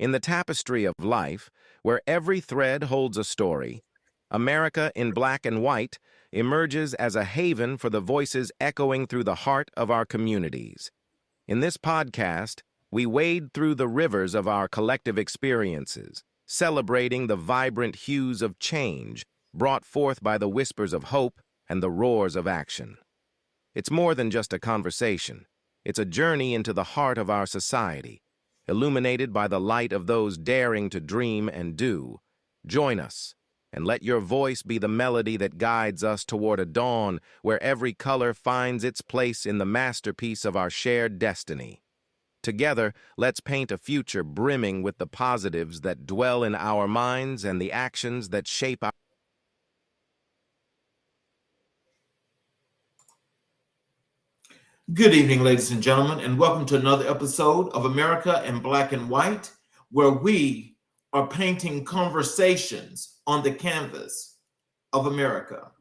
In the tapestry of life, where every thread holds a story, America in Black and White emerges as a haven for the voices echoing through the heart of our communities. In this podcast, we wade through the rivers of our collective experiences, celebrating the vibrant hues of change brought forth by the whispers of hope and the roars of action. It's more than just a conversation. It's a journey into the heart of our society, illuminated by the light of those daring to dream and do. Join us, and let your voice be the melody that guides us toward a dawn where every color finds its place in the masterpiece of our shared destiny. Together, let's paint a future brimming with the positives that dwell in our minds and the actions that shape our... Good evening, ladies and gentlemen, and welcome to another episode of America in Black and White, where we are painting conversations on the canvas of America.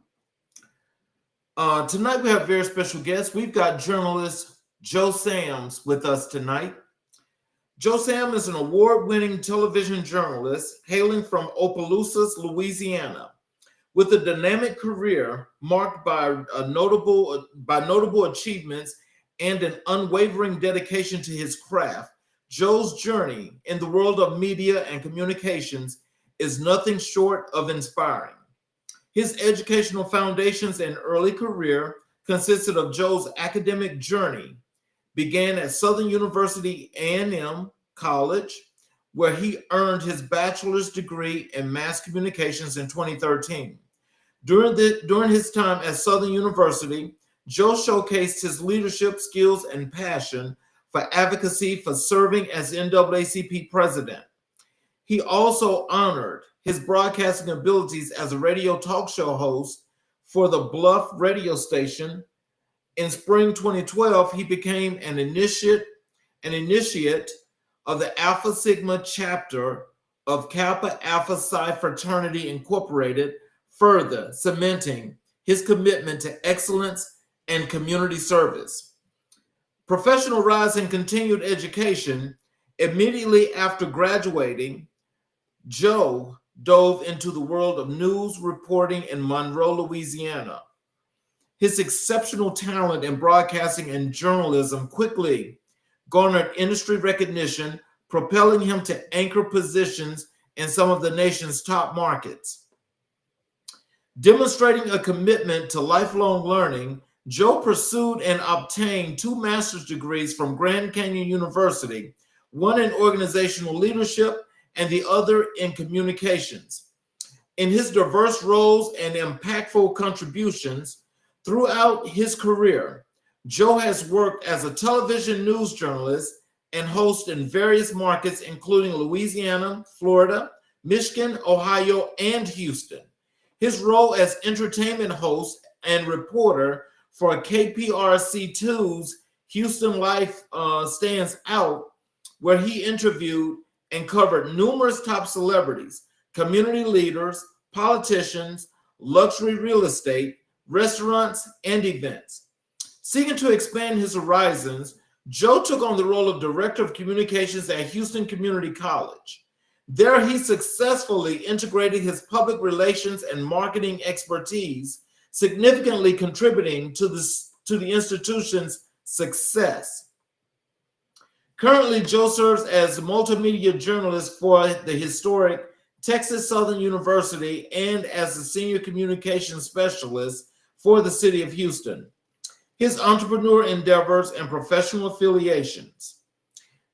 Tonight we have a very special guest. We've got journalist Joe Sams with us tonight. Joe Sam is an award-winning television journalist hailing from Opelousas, Louisiana, with a dynamic career marked by notable achievements and an unwavering dedication to his craft. Joe's journey in the world of media and communications is nothing short of inspiring. His educational foundations and early career consisted of Joe's academic journey, began at Southern University A&M College, where he earned his bachelor's degree in mass communications in 2013. During his time at Southern University, Joe showcased his leadership skills and passion for advocacy for serving as NAACP president. He also honored his broadcasting abilities as a radio talk show host for the Bluff radio station. In spring 2012, he became an initiate of the Alpha Sigma chapter of Kappa Alpha Psi Fraternity Incorporated, further cementing his commitment to excellence and community service. Professional rise and continued education. Immediately after graduating, Joe dove into the world of news reporting in Monroe, Louisiana. His exceptional talent in broadcasting and journalism quickly garnered industry recognition, propelling him to anchor positions in some of the nation's top markets. Demonstrating a commitment to lifelong learning, Joe pursued and obtained 2 master's degrees from Grand Canyon University, one in organizational leadership and the other in communications. In his diverse roles and impactful contributions throughout his career, Joe has worked as a television news journalist and host in various markets, including Louisiana, Florida, Michigan, Ohio, and Houston. His role as entertainment host and reporter for KPRC2's Houston Life stands out, where he interviewed and covered numerous top celebrities, community leaders, politicians, luxury real estate, restaurants, and events. Seeking to expand his horizons, Joe took on the role of Director of Communications at Houston Community College. There, he successfully integrated his public relations and marketing expertise, significantly contributing to the institution's success. Currently, Joe serves as a multimedia journalist for the historic Texas Southern University and as a senior communications specialist for the city of Houston. His entrepreneur endeavors and professional affiliations.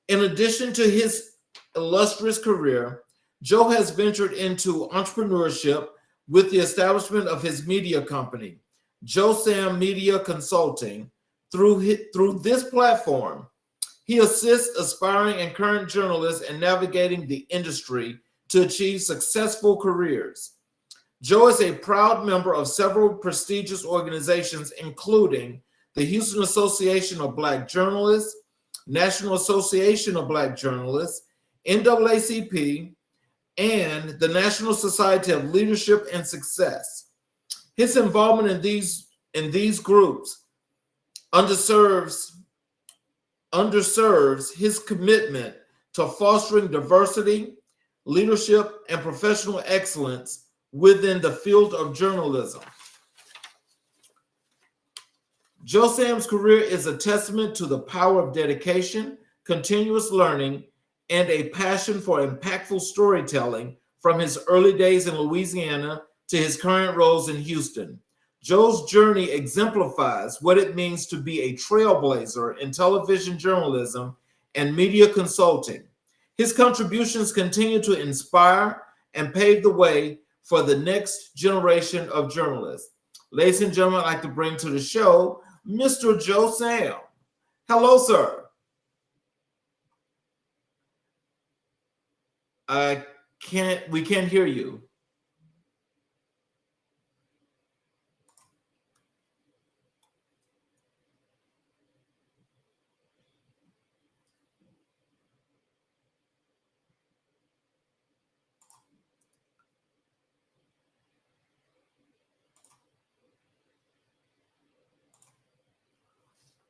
In addition to his illustrious career, Joe has ventured into entrepreneurship with the establishment of his media company, Joe Sam Media Consulting. Through this platform, he assists aspiring and current journalists in navigating the industry to achieve successful careers. Joe is a proud member of several prestigious organizations, including the Houston Association of Black Journalists, National Association of Black Journalists, NAACP, and the National Society of Leadership and Success. His involvement in these groups underserves his commitment to fostering diversity, leadership, and professional excellence within the field of journalism. Joe Sam's career is a testament to the power of dedication, continuous learning, and a passion for impactful storytelling from his early days in Louisiana to his current roles in Houston. Joe's journey exemplifies what it means to be a trailblazer in television journalism and media consulting. His contributions continue to inspire and pave the way for the next generation of journalists. Ladies and gentlemen, I'd like to bring to the show Mr. Joe Sam. Hello, sir. We can't hear you.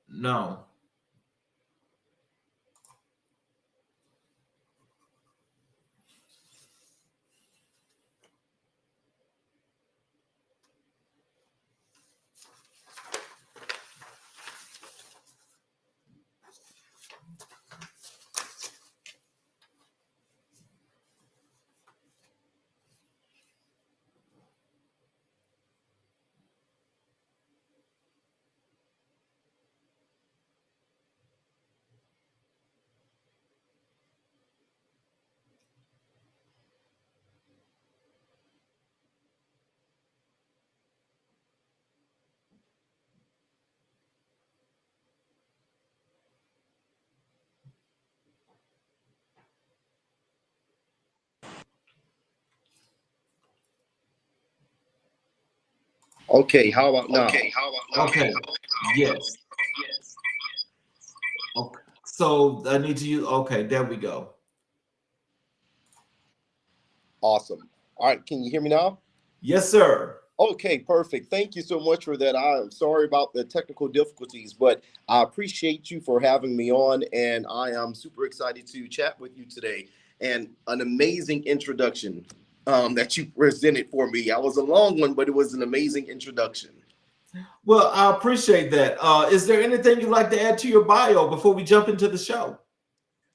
No. Okay, how about now? Okay. Yes. Okay. So I need to use. Okay, there we go. Awesome. All right, can you hear me now? Yes, sir. Okay, perfect. Thank you so much for that. I'm sorry about the technical difficulties, but I appreciate you for having me on, and I am super excited to chat with you today. And an amazing introduction that you presented for me. I was a long one, but it was an amazing introduction. Well, I appreciate that. Is there anything you'd like to add to your bio before we jump into the show?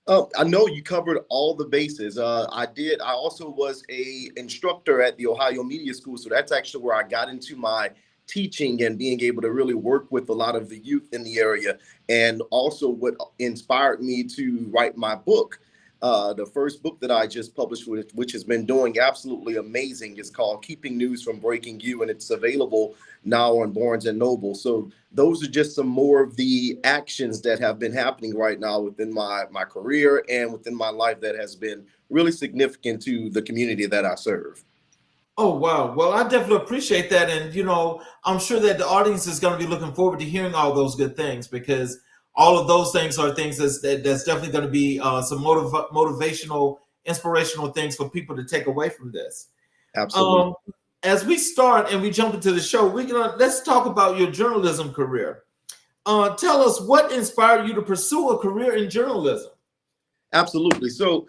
I know you covered all the bases. I did. I also was a instructor at the Ohio Media School, so that's actually where I got into my teaching and being able to really work with a lot of the youth in the area, and also what inspired me to write my book. The first book that I just published, which has been doing absolutely amazing, is called "Keeping News from Breaking You," and it's available now on Barnes and Noble. So those are just some more of the actions that have been happening right now within my career and within my life that has been really significant to the community that I serve. Oh, wow. Well, I definitely appreciate that. And, I'm sure that the audience is going to be looking forward to hearing all those good things, because all of those things are things that's definitely going to be some motivational, inspirational things for people to take away from this. Absolutely. As we start and we jump into the show, let's talk about your journalism career. Tell us what inspired you to pursue a career in journalism. Absolutely. So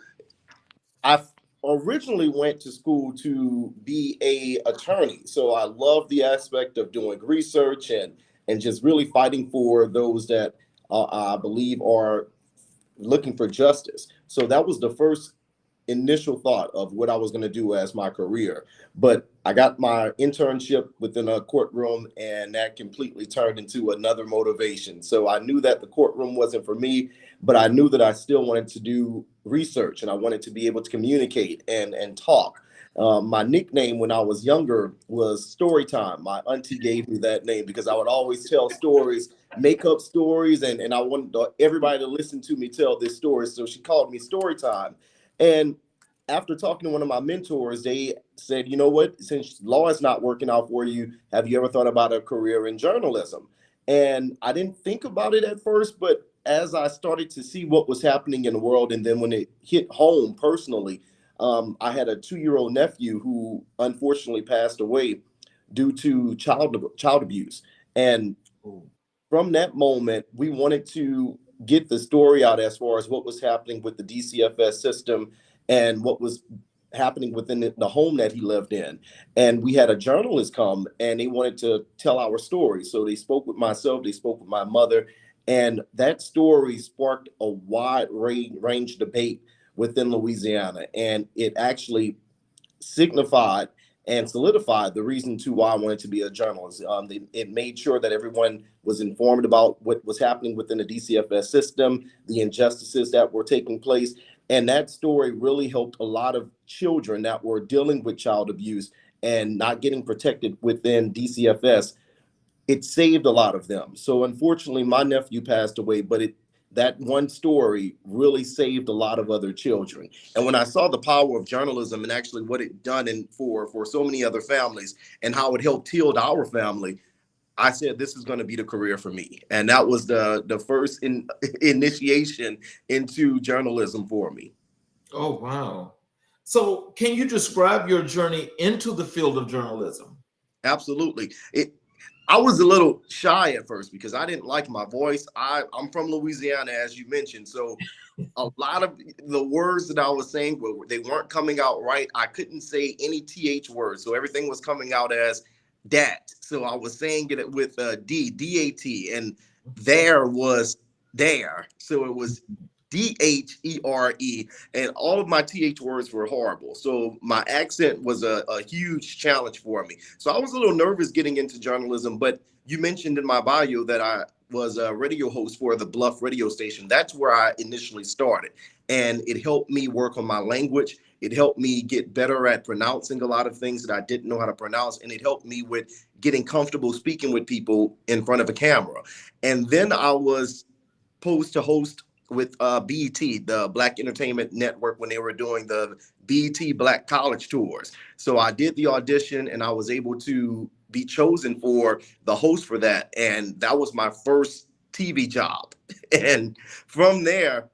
I originally went to school to be a attorney. So I love the aspect of doing research and just really fighting for those that I believe are looking for justice. So that was the first initial thought of what I was going to do as my career. But I got my internship within a courtroom, and that completely turned into another motivation. So I knew that the courtroom wasn't for me, but I knew that I still wanted to do research and I wanted to be able to communicate and talk. My nickname when I was younger was Storytime. My auntie gave me that name because I would always tell stories, make up stories, and I wanted everybody to listen to me tell this story. So she called me Storytime. And after talking to one of my mentors, they said, you know what, since law is not working out for you, have you ever thought about a career in journalism? And I didn't think about it at first, but as I started to see what was happening in the world, and then when it hit home personally, I had a 2-year-old nephew who unfortunately passed away due to child abuse. And from that moment, we wanted to get the story out as far as what was happening with the DCFS system and what was happening within the home that he lived in. And we had a journalist come and they wanted to tell our story. So they spoke with myself, they spoke with my mother, and that story sparked a wide range debate within Louisiana. And it actually signified and solidified the reason to why I wanted to be a journalist. It made sure that everyone was informed about what was happening within the DCFS system, the injustices that were taking place. And that story really helped a lot of children that were dealing with child abuse and not getting protected within DCFS. It saved a lot of them. So unfortunately, my nephew passed away, but that one story really saved a lot of other children. And when I saw the power of journalism and actually what it done for so many other families and how it helped heal our family, I said, this is going to be the career for me. And that was the first initiation into journalism for me. Oh, wow. So can you describe your journey into the field of journalism? Absolutely. I was a little shy at first because I didn't like my voice. I'm from Louisiana, as you mentioned. So a lot of the words that I was saying, they weren't coming out right. I couldn't say any TH words. So everything was coming out as dat. So I was saying it with D-A-T, and there was there. So it was D-H-E-R-E, and all of my TH words were horrible. So my accent was a huge challenge for me. So I was a little nervous getting into journalism, but you mentioned in my bio that I was a radio host for the Bluff radio station. That's where I initially started. And it helped me work on my language. It helped me get better at pronouncing a lot of things that I didn't know how to pronounce. And it helped me with getting comfortable speaking with people in front of a camera. And then I was posed to host with BET, the Black Entertainment Network, when they were doing the BET Black College Tours. So I did the audition and I was able to be chosen for the host for that. And that was my first TV job. And from there,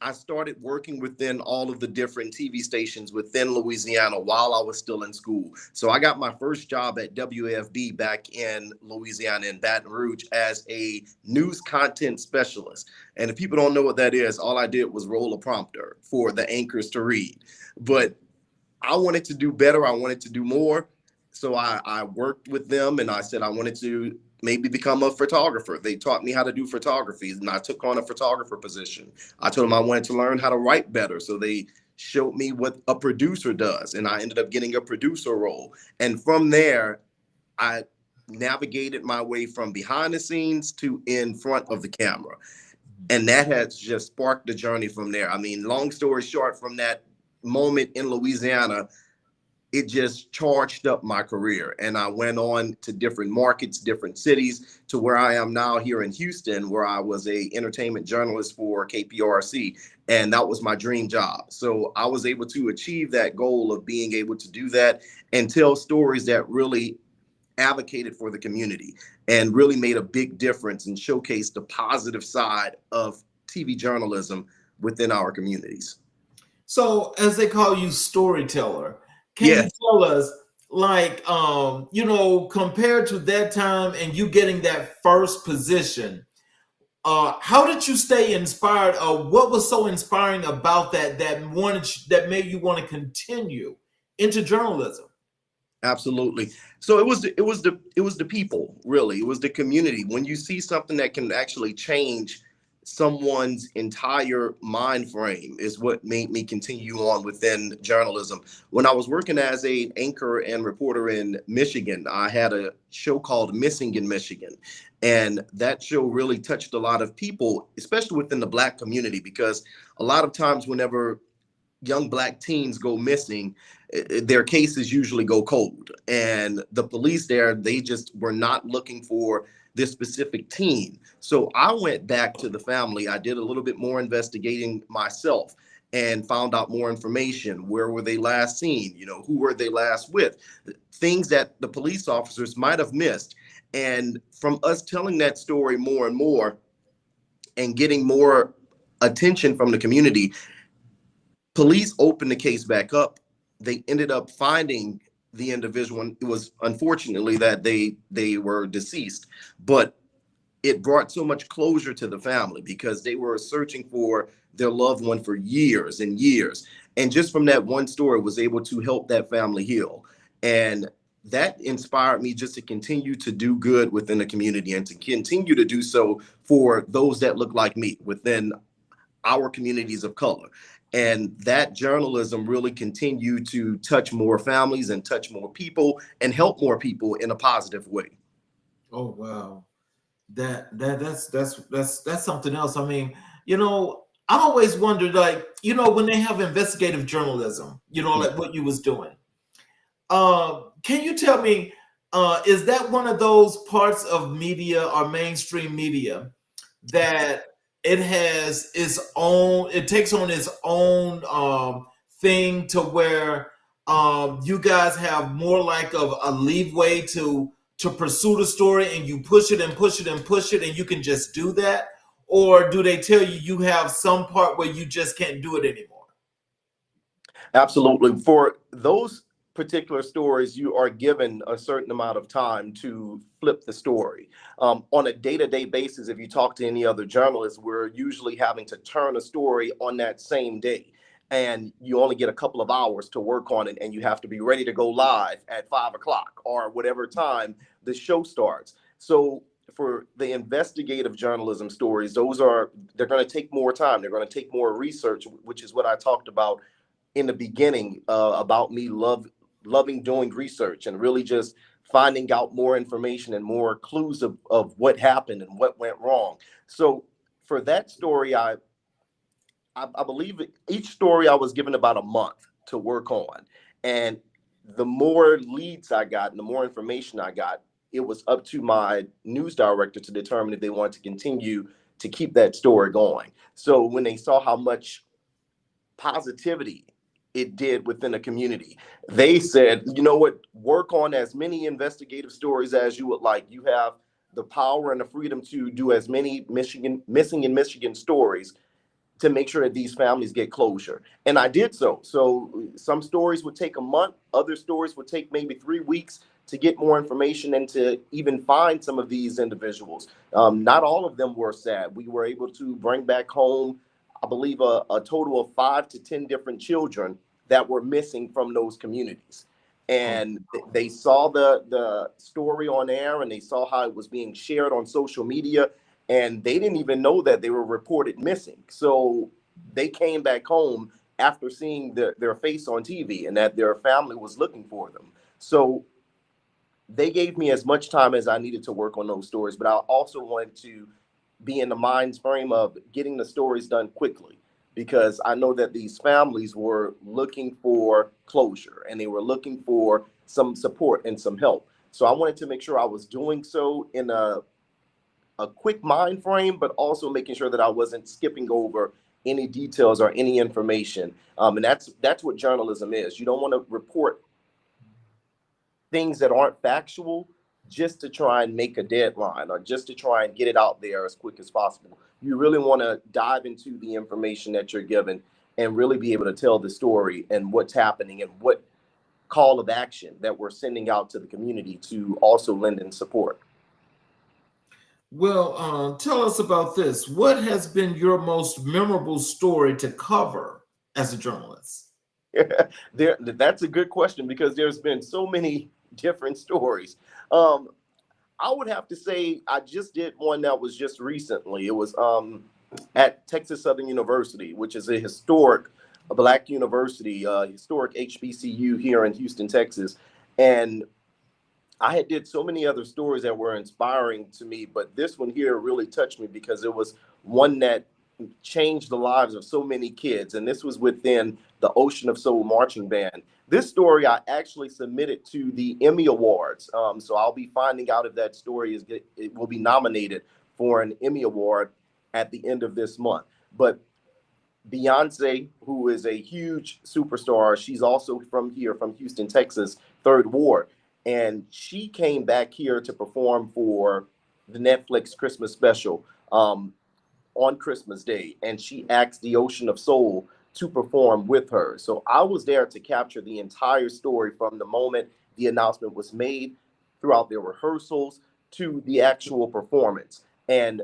I started working within all of the different TV stations within Louisiana while I was still in school. So I got my first job at WAFB back in Louisiana in Baton Rouge as a news content specialist. And if people don't know what that is, all I did was roll a prompter for the anchors to read. But I wanted to do better. I wanted to do more. So I worked with them and I said I wanted to maybe become a photographer. They taught me how to do photography and I took on a photographer position. I told them I wanted to learn how to write better. So they showed me what a producer does. And I ended up getting a producer role. And from there, I navigated my way from behind the scenes to in front of the camera. And that has just sparked the journey from there. I mean, long story short, from that moment in Louisiana, it just charged up my career. And I went on to different markets, different cities, to where I am now here in Houston, where I was a entertainment journalist for KPRC. And that was my dream job. So I was able to achieve that goal of being able to do that and tell stories that really advocated for the community and really made a big difference and showcased the positive side of TV journalism within our communities. So as they call you storyteller, can you tell us, like, compared to that time and you getting that first position, how did you stay inspired? What was so inspiring about that made you want to continue into journalism? Absolutely. So it was the people, really. It was the community. When you see something that can actually change someone's entire mind frame is what made me continue on within journalism. When I was working as an anchor and reporter in Michigan, I had a show called Missing in Michigan. And that show really touched a lot of people, especially within the Black community, because a lot of times whenever young Black teens go missing, their cases usually go cold. And the police there, they just were not looking for this specific teen. So I went back to the family. I did a little bit more investigating myself and found out more information. Where were they last seen? Who were they last with? Things that the police officers might have missed. And from us telling that story more and more and getting more attention from the community, police opened the case back up. They ended up finding the individual. It was unfortunately that they were deceased, but it brought so much closure to the family because they were searching for their loved one for years and years. And just from that one story was able to help that family heal. And that inspired me just to continue to do good within the community and to continue to do so for those that look like me within our communities of color. And that journalism really continued to touch more families and touch more people and help more people in a positive way. Oh wow. That's something else. I mean, you know, I always wondered, like, you know, when they have investigative journalism, you know, like what you was doing. Can you tell me, is that one of those parts of media or mainstream media that it has its own, it takes on its own thing to where you guys have more like of a leeway to pursue the story and you push it and push it and push it and you can just do that? Or do they tell you you have some part where you just can't do it anymore? Absolutely. For those particular stories, you are given a certain amount of time to flip the story. On a day-to-day basis, if you talk to any other journalists, we're usually having to turn a story on that same day. And you only get a couple of hours to work on it, and you have to be ready to go live at 5 o'clock or whatever time the show starts. So for the investigative journalism stories, they're going to take more time. They're going to take more research, which is what I talked about in the beginning about me loving doing research and really just finding out more information and more clues of what happened and what went wrong. So for that story, I believe each story I was given about a month to work on. And the more leads I got and the more information I got, it was up to my news director to determine if they wanted to continue to keep that story going. So when they saw how much positivity it did within the community, they said, you know what, work on as many investigative stories as you would like. You have the power and the freedom to do as many missing in Michigan stories to make sure that these families get closure. And I did so. So some stories would take a month, other stories would take maybe 3 weeks to get more information and to even find some of these individuals. Not all of them were sad. We were able to bring back home, I believe, a total of 5 to 10 different children that were missing from those communities. And they saw the story on air and they saw how it was being shared on social media, and they didn't even know that they were reported missing. So they came back home after seeing their face on TV and that their family was looking for them. So they gave me as much time as I needed to work on those stories, but I also wanted to be in the mind frame of getting the stories done quickly, because I know that these families were looking for closure and they were looking for some support and some help. So I wanted to make sure I was doing so in a quick mind frame, but also making sure that I wasn't skipping over any details or any information. And that's what journalism is. You don't want to report things that aren't factual just to try and make a deadline or just to try and get it out there as quick as possible. You really want to dive into the information that you're given and really be able to tell the story and what's happening and what call of action that we're sending out to the community to also lend in support. Well, tell us about this. What has been your most memorable story to cover as a journalist? That's a good question because there's been so many different stories. I would have to say I just did one that was just recently. It was at Texas Southern University, which is a historic Black university, historic HBCU here in Houston, Texas. And I had did so many other stories that were inspiring to me, but this one here really touched me because it was one that changed the lives of so many kids. And this was within the Ocean of Soul marching band. This story I actually submitted to the Emmy Awards. So I'll be finding out if that story it will be nominated for an Emmy Award at the end of this month. But Beyonce, who is a huge superstar, she's also from here, from Houston, Texas, Third Ward. And she came back here to perform for the Netflix Christmas special on Christmas Day. And she asked the Ocean of Soul to perform with her. So I was there to capture the entire story from the moment the announcement was made throughout their rehearsals to the actual performance. And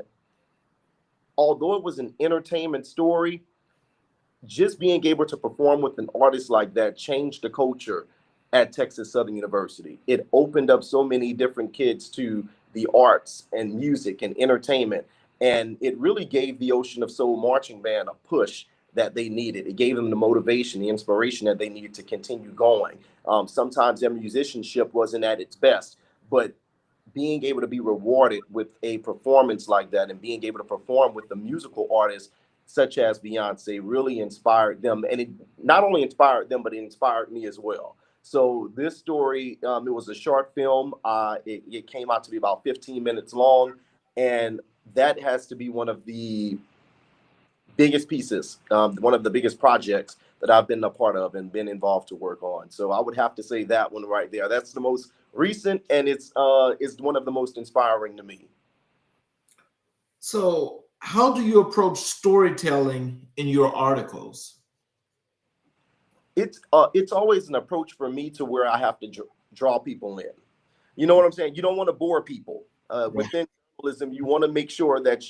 although it was an entertainment story, just being able to perform with an artist like that changed the culture at Texas Southern University. It opened up so many different kids to the arts and music and entertainment. And it really gave the Ocean of Soul marching band a push that they needed. It gave them the motivation, the inspiration that they needed to continue going. Sometimes their musicianship wasn't at its best, but being able to be rewarded with a performance like that and being able to perform with the musical artists such as Beyonce really inspired them. And it not only inspired them, but it inspired me as well. So this story, it was a short film. It came out to be about 15 minutes long. And that has to be one of the biggest pieces, one of the biggest projects that I've been a part of and been involved to work on. So I would have to say that one right there. That's the most recent, and it's one of the most inspiring to me. So, how do you approach storytelling in your articles? It's always an approach for me to where I have to draw people in. You know what I'm saying? You don't want to bore people. Within journalism, you want to make sure that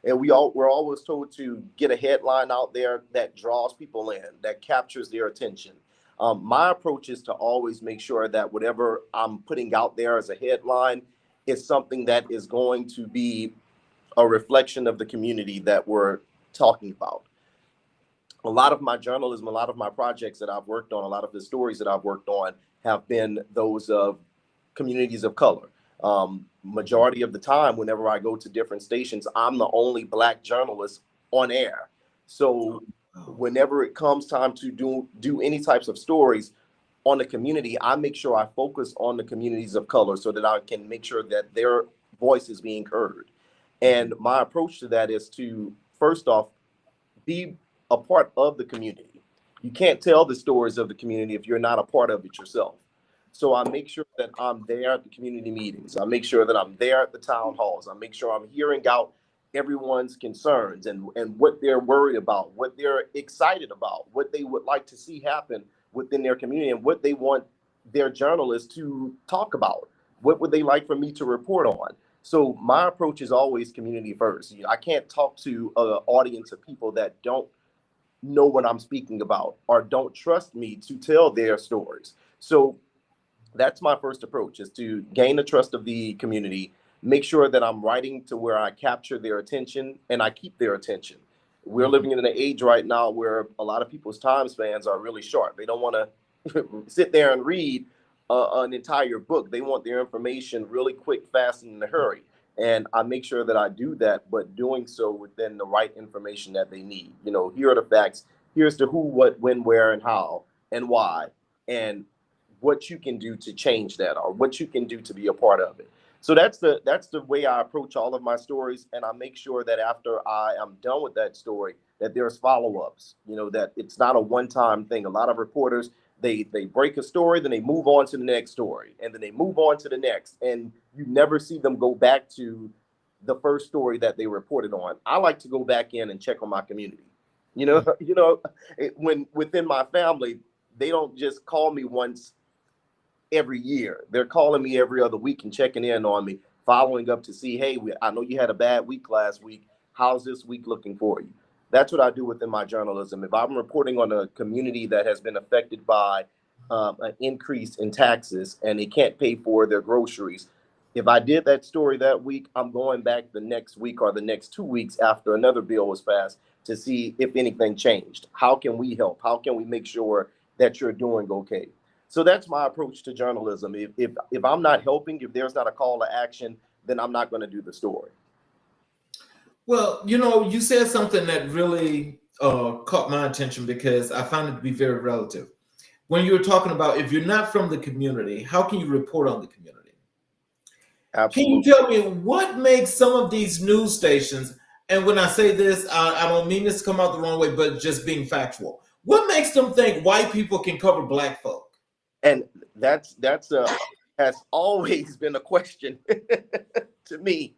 we're always told to get a headline out there that draws people in, that captures their attention. My approach is to always make sure that whatever I'm putting out there as a headline is something that is going to be a reflection of the community that we're talking about. A lot of my journalism, a lot of my projects that I've worked on, a lot of the stories that I've worked on have been those of communities of color. Majority of the time, whenever I go to different stations, I'm the only Black journalist on air. So whenever it comes time to do any types of stories on the community, I make sure I focus on the communities of color so that I can make sure that their voice is being heard. And my approach to that is to, first off, be a part of the community. You can't tell the stories of the community if you're not a part of it yourself. So I make sure that I'm there at the community meetings. I make sure that I'm there at the town halls. I make sure I'm hearing out everyone's concerns and what they're worried about, what they're excited about, what they would like to see happen within their community, and what they want their journalists to talk about. What would they like for me to report on? So my approach is always community first. I can't talk to an audience of people that don't know what I'm speaking about or don't trust me to tell their stories. So that's my first approach, is to gain the trust of the community, make sure that I'm writing to where I capture their attention and I keep their attention. We're living in an age right now where a lot of people's time spans are really short. They don't want to sit there and read an entire book. They want their information really quick, fast, and in a hurry. And I make sure that I do that, but doing so within the right information that they need. Here are the facts. Here's the who, what, when, where, and how, and why, and what you can do to change that, or what you can do to be a part of it. So that's the way I approach all of my stories. And I make sure that after I am done with that story, that there's follow-ups, that it's not a one-time thing. A lot of reporters, they break a story, then they move on to the next story, and then they move on to the next. And you never see them go back to the first story that they reported on. I like to go back in and check on my community. When within my family, they don't just call me once every year. They're calling me every other week and checking in on me, following up to see, hey, I know you had a bad week last week. How's this week looking for you? That's what I do within my journalism. If I'm reporting on a community that has been affected by an increase in taxes and they can't pay for their groceries, if I did that story that week, I'm going back the next week or the next 2 weeks after another bill was passed to see if anything changed. How can we help? How can we make sure that you're doing okay? So that's my approach to journalism. If I'm not helping, if there's not a call to action, then I'm not going to do the story. Well, you said something that really caught my attention because I find it to be very relative. When you were talking about if you're not from the community, how can you report on the community? Absolutely. Can you tell me what makes some of these news stations, and when I say this, I don't mean this to come out the wrong way, but just being factual. What makes them think white people can cover Black folk? And that's has always been a question to me.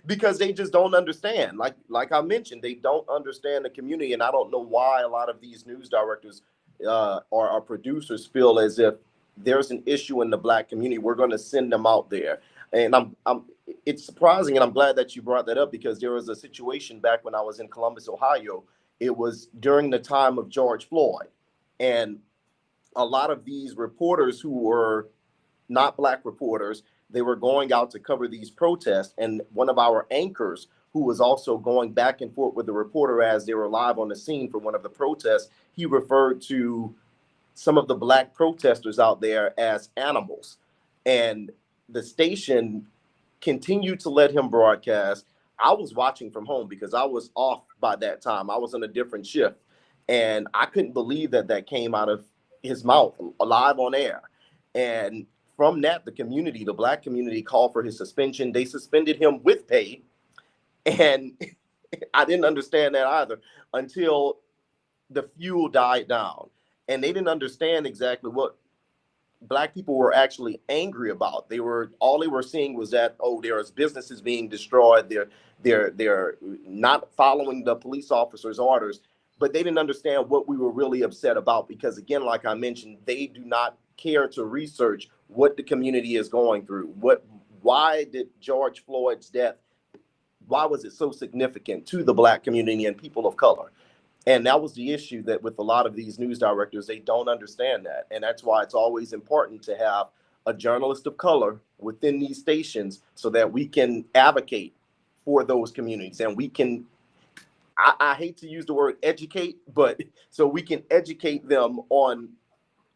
Because they just don't understand. Like I mentioned, they don't understand the community, and I don't know why a lot of these news directors or producers feel as if there's an issue in the Black community, we're going to send them out there. And it's surprising, and I'm glad that you brought that up, because there was a situation back when I was in Columbus, Ohio. It was during the time of George Floyd, and a lot of these reporters who were not black reporters, they were going out to cover these protests, and one of our anchors, who was also going back and forth with the reporter as they were live on the scene for one of the protests, he referred to some of the black protesters out there as animals. And the station continued to let him broadcast. I was watching from home because I was off by that time. I was on a different shift. And I couldn't believe that that came out of his mouth live on air. And from that, the community, the black community, called for his suspension. They suspended him with pay. And I didn't understand that either until the fuel died down. And they didn't understand exactly what black people were actually angry about. All they were seeing was that, oh, there's businesses being destroyed. They're not following the police officers' orders. But they didn't understand what we were really upset about, because, again, like I mentioned, they do not care to research what the community is going through. Why did George Floyd's death, why was it so significant to the black community and people of color? And that was the issue, that with a lot of these news directors, they don't understand that. And that's why it's always important to have a journalist of color within these stations, so that we can advocate for those communities, and we can, I hate to use the word educate, but so we can educate them on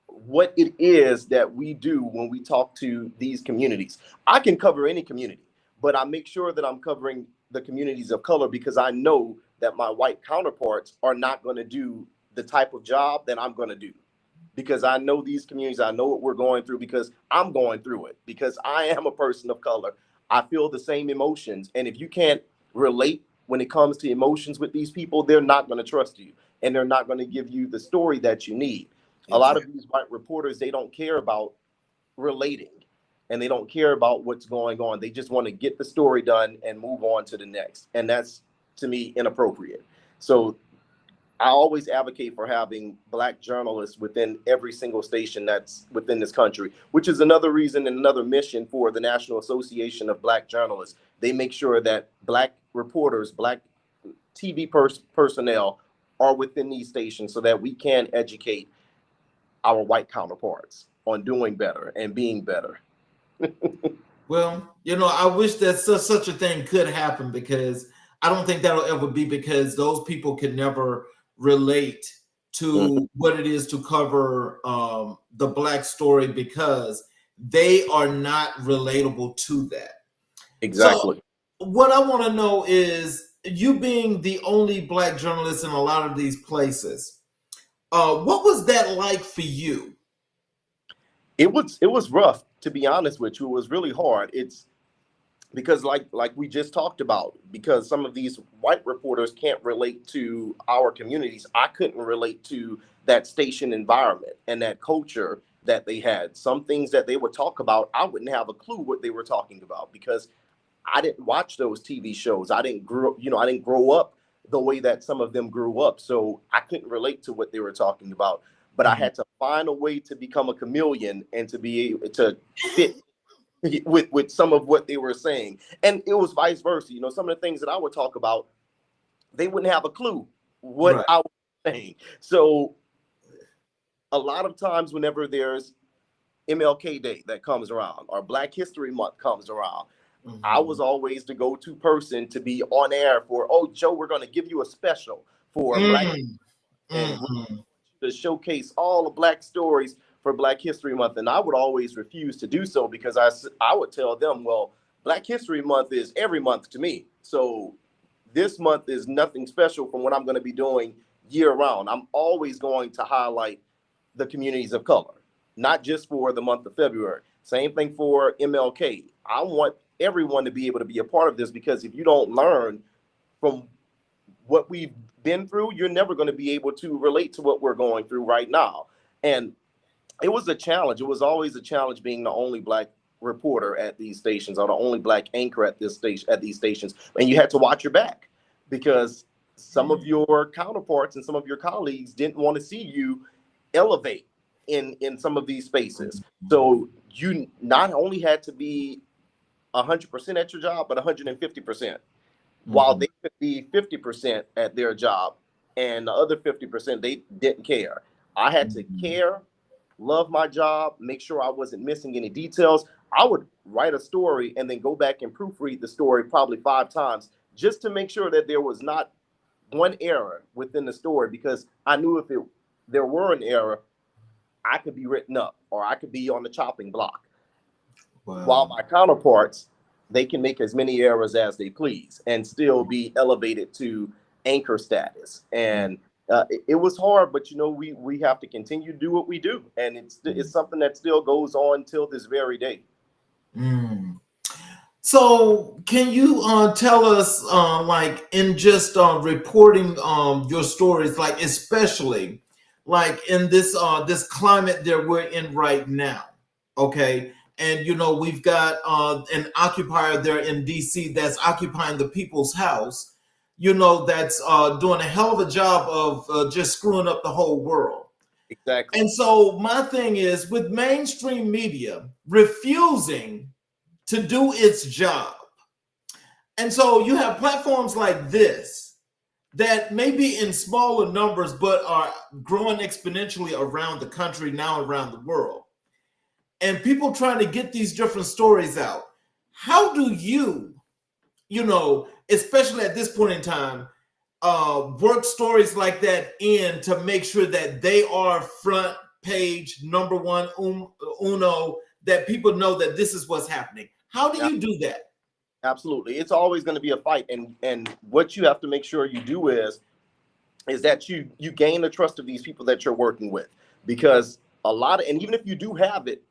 what it is that we do when we talk to these communities. I can cover any community, but I make sure that I'm covering the communities of color, because I know that my white counterparts are not going to do the type of job that I'm going to do, because I know these communities. I know what we're going through, because I'm going through it, because I am a person of color. I feel the same emotions. And if you can't relate when it comes to emotions with these people, they're not going to trust you, and they're not going to give you the story that you need. A lot of these white reporters, they don't care about relating, and they don't care about what's going on. They just want to get the story done and move on to the next. And that's, to me, inappropriate. So I always advocate for having black journalists within every single station that's within this country, which is another reason and another mission for the National Association of Black Journalists. They make sure that black reporters, black TV personnel are within these stations, so that we can educate our white counterparts on doing better and being better. Well, I wish that such a thing could happen, because I don't think that'll ever be, because those people can never relate to what it is to cover the black story, because they are not relatable to that. Exactly. So what I want to know is, you being the only black journalist in a lot of these places, what was that like for you? It was rough, to be honest with you. It was really hard. It's because like we just talked about, because some of these white reporters can't relate to our communities. I couldn't relate to that station environment and that culture that they had. Some things that they would talk about, I wouldn't have a clue what they were talking about, because I didn't watch those TV shows. I didn't grow up the way that some of them grew up. So I couldn't relate to what they were talking about. But I had to find a way to become a chameleon and to be able to fit with some of what they were saying. And it was vice versa. Some of the things that I would talk about, they wouldn't have a clue what I was saying. So a lot of times, whenever there's MLK Day that comes around, or Black History Month comes around, I was always the go-to person to be on air for, oh, Joe, we're going to give you a special for Black, and to showcase all the black stories for Black History Month. And I would always refuse to do so, because I would tell them, well, Black History Month is every month to me. So this month is nothing special from what I'm going to be doing year round. I'm always going to highlight the communities of color, not just for the month of February. Same thing for MLK. I want everyone to be able to be a part of this, because if you don't learn from what we've been through, you're never going to be able to relate to what we're going through right now. And it was a challenge. It was always a challenge being the only black reporter at these stations, or the only black anchor at these stations. And you had to watch your back, because some of your counterparts and some of your colleagues didn't want to see you elevate in some of these spaces. So you not only had to be 100% at your job, but 150%. While Mhm. they could be 50% at their job and the other 50% they didn't care. I had to Mhm. care, love my job, make sure I wasn't missing any details. I would write a story and then go back and proofread the story probably 5 times just to make sure that there was not one error within the story, because I knew if there were an error, I could be written up or I could be on the chopping block. While Wow. my counterparts, they can make as many errors as they please and still be elevated to anchor status. And it was hard, but we have to continue to do what we do, and it's something that still goes on till this very day. Mm. So, can you tell us, like, in just reporting your stories, like, especially like in this climate that we're in right now, okay? And we've got an occupier there in D.C. that's occupying the people's house, that's doing a hell of a job of just screwing up the whole world. Exactly. And so, my thing is with mainstream media refusing to do its job. And so you have platforms like this that may be in smaller numbers, but are growing exponentially around the country, now around the world. And people trying to get these different stories out. How do especially at this point in time, work stories like that in to make sure that they are front page number one, uno, that people know that this is what's happening? How do Yeah, you do that? absolutely. It's always going to be a fight, and what you have to make sure you do is that you gain the trust of these people that you're working with, because and even if you do have it,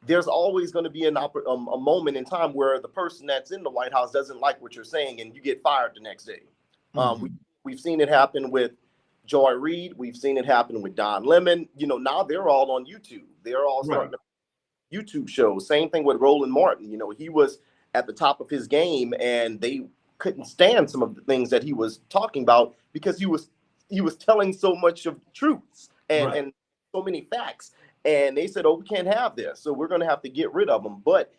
there's always going to be a moment in time where the person that's in the White House doesn't like what you're saying, and you get fired the next day. Mhm. We've seen it happen with Joy Reid. We've seen it happen with Don Lemon. Now they're all on YouTube. They're all Right. starting to YouTube shows. Same thing with Roland Martin. He was at the top of his game, and they couldn't stand some of the things that he was talking about because he was telling so much of truths and Right. and so many facts. And they said, "Oh, we can't have this, so we're going to have to get rid of him." But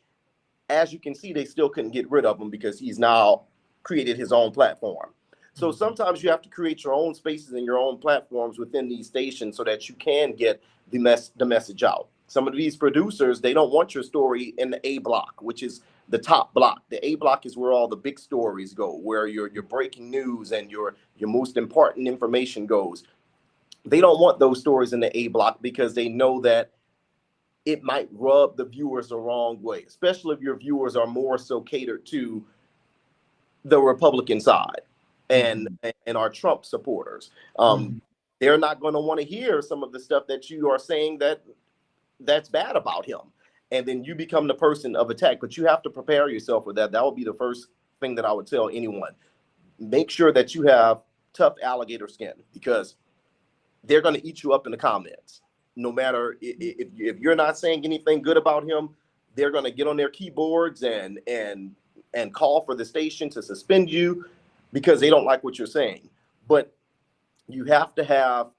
as you can see, they still couldn't get rid of him because he's now created his own platform. So Mhm. sometimes you have to create your own spaces and your own platforms within these stations so that you can get the message out. Some of these producers, they don't want your story in the A block, which is the top block. The A block is where all the big stories go, where your breaking news and your most important information goes. They don't want those stories in the A block because they know that it might rub the viewers the wrong way, especially if your viewers are more so catered to the Republican side and Mhm. and our Trump supporters. Um, Mhm. they're not going to want to hear some of the stuff that you are saying that's bad about him, and then you become the person of attack. But you have to prepare yourself for that. That would be the first thing that I would tell anyone. Make sure that you have tough alligator skin, because they're going to eat you up in the comments. No matter if you're not saying anything good about him, they're going to get on their keyboards and call for the station to suspend you because they don't like what you're saying. But you have to have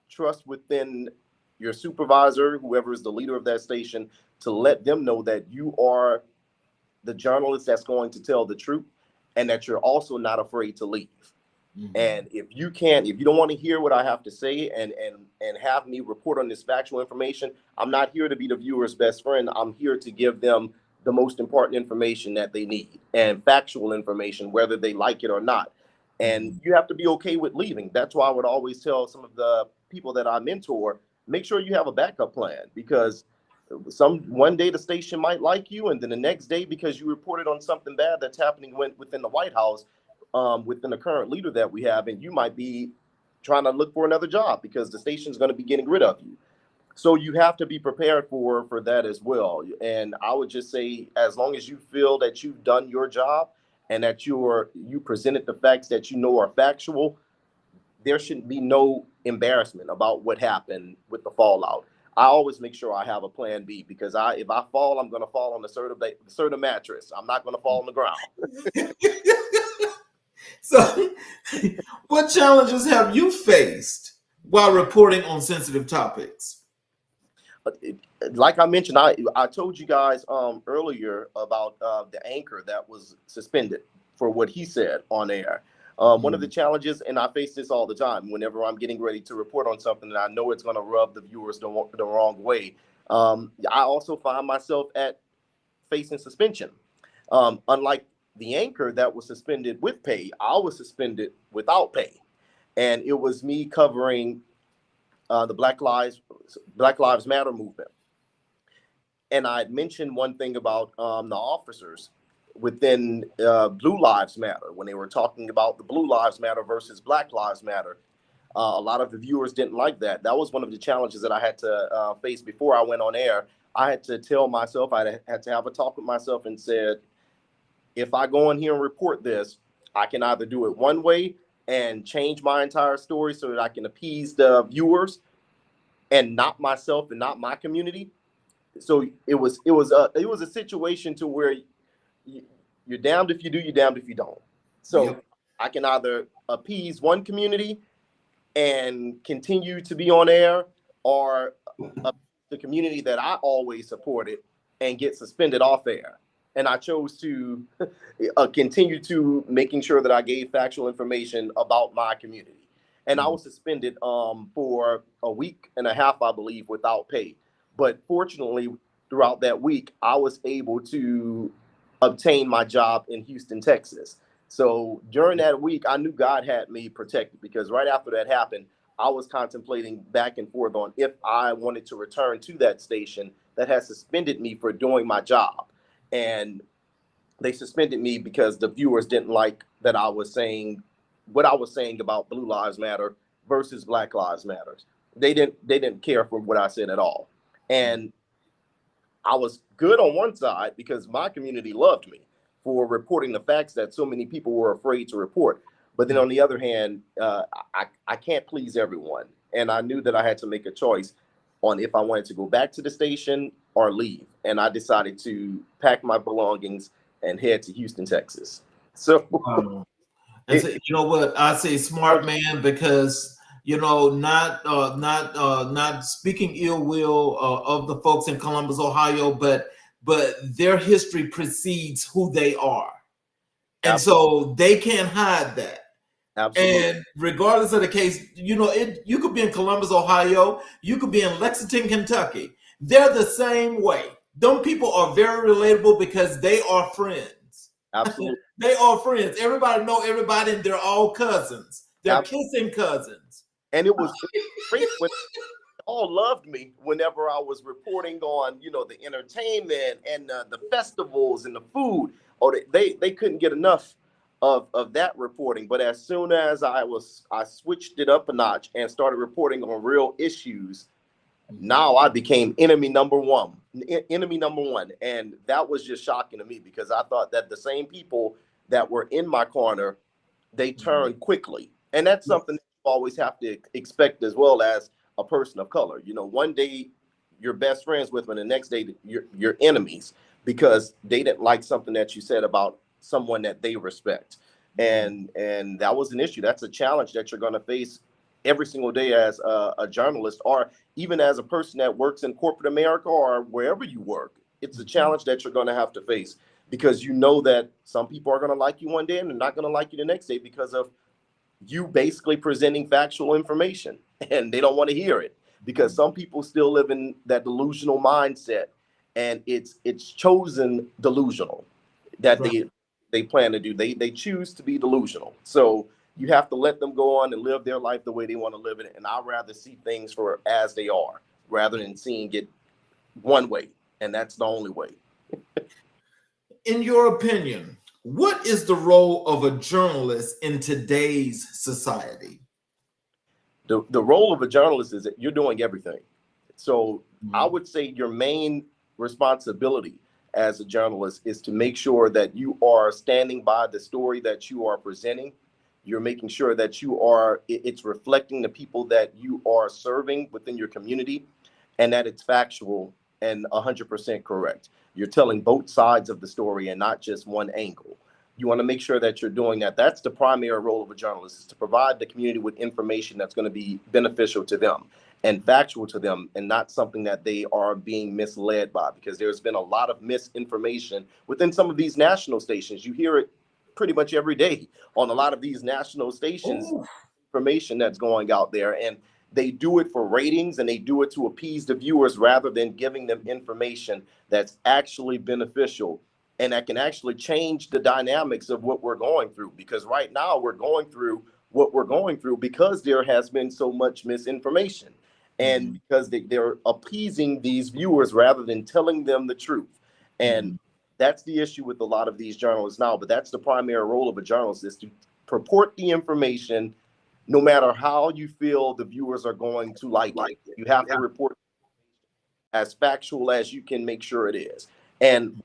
trust within your supervisor, whoever is the leader of that station, to let them know that you are the journalist that's going to tell the truth, and that you're also not afraid to leave. Mhm. And if you don't want to hear what I have to say and have me report on this factual information, I'm not here to be the viewer's best friend. I'm here to give them the most important information that they need, and factual information, whether they like it or not. And Mhm. you have to be okay with leaving. That's why I would always tell some of the people that I mentor, make sure you have a backup plan, because one day the station might like you, and then the next day, because you reported on something bad that's happening within the White House, within the current leader that we have, and you might be trying to look for another job because the station's going to be getting rid of you. So you have to be prepared for that as well. And I would just say, as long as you feel that you've done your job and that you presented the facts that you know are factual, there shouldn't be no embarrassment about what happened with the fallout. I always make sure I have a plan B, because if I fall, I'm going to fall on the Serta mattress. I'm not going to fall on the ground. So, what challenges have you faced while reporting on sensitive topics? like I mentioned, I told you guys earlier about the anchor that was suspended for what he said on air. One of the challenges, and I face this all the time whenever I'm getting ready to report on something that I know it's going to rub the viewers the wrong way. I also find myself at facing suspension. Unlike the anchor that was suspended with pay, I was suspended without pay, and it was me covering the Black Lives Matter movement. And I mentioned one thing about the officers within Blue Lives Matter when they were talking about the Blue Lives Matter versus Black Lives Matter. A lot of the viewers didn't like that. That was one of the challenges that I had to face before I went on air. I had to tell myself, I had to have a talk with myself and said, if I go in here and report this, I can either do it one way and change my entire story so that I can appease the viewers and not myself and not my community. So it was a situation to where you're damned if you do, you're damned if you don't. So I can either appease one community and continue to be on air, or the community that I always supported and get suspended off air. And I chose to continue to making sure that I gave factual information about my community. And I was suspended for a week and a half, I believe, without pay. But fortunately, throughout that week, I was able to obtain my job in Houston, Texas. So during that week, I knew God had me protected, because right after that happened, I was contemplating back and forth on if I wanted to return to that station that had suspended me for doing my job. And they suspended me because the viewers didn't like that I was saying what I was saying about Blue Lives Matter versus Black Lives Matter. They didn't care for what I said at all. And I was good on one side because my community loved me for reporting the facts that so many people were afraid to report. But then on the other hand, I can't please everyone. And I knew that I had to make a choice on if I wanted to go back to the station or leave. And I decided to pack my belongings and head to Houston, Texas. So, and so, you know what I say, smart man, because not speaking ill will of the folks in Columbus, Ohio, but their history precedes who they are, and absolutely. so they can't hide that. Absolutely. And regardless of the case, you could be in Columbus, Ohio, you could be in Lexington, Kentucky. They're the same way. Them people are very relatable because they are friends. Absolutely. They are friends. Everybody know everybody, and they're all cousins. They're kissing cousins. And it was great when all loved me whenever I was reporting on, the entertainment and the festivals and the food. Oh, they couldn't get enough of that reporting. But as soon as I switched it up a notch and started reporting on real issues, now I became enemy number one. And that was just shocking to me, because I thought that the same people that were in my corner, they turned quickly. And that's something that you always have to expect as well as a person of color. One day you're best friends with them, and the next day you're enemies because they didn't like something that you said about someone that they respect. And that was an issue. That's a challenge that you're going to face every single day as a journalist, or even as a person that works in corporate America or wherever you work. It's a challenge that you're going to have to face, because you know that some people are going to like you one day and they're not going to like you the next day because of you basically presenting factual information, and they don't want to hear it because some people still live in that delusional mindset, and it's chosen delusional that they plan to do. They choose to be delusional. So you have to let them go on and live their life the way they want to live it. And I'd rather see things for as they are rather than seeing it one way. And that's the only way. In your opinion, what is the role of a journalist in today's society? The role of a journalist is that you're doing everything. So I would say your main responsibility as a journalist is to make sure that you are standing by the story that you are presenting. You're making sure that it's reflecting the people that you are serving within your community, and that it's factual and 100% correct. You're telling both sides of the story and not just one angle. You want to make sure that you're doing that. That's the primary role of a journalist, is to provide the community with information that's going to be beneficial to them. and factual to them, and not something that they are being misled by, because there's been a lot of misinformation within some of these national stations. You hear it pretty much every day on a lot of these national stations. Ooh. Information that's going out there, and they do it for ratings, and they do it to appease the viewers rather than giving them information that's actually beneficial and that can actually change the dynamics of what we're going through. Because right now we're going through what we're going through because there has been so much misinformation, and because they're appeasing these viewers rather than telling them the truth. And that's the issue with a lot of these journalists now. But that's the primary role of a journalist, is to purport the information, no matter how you feel the viewers are going to like it. You have to report as factual as you can make sure it is. And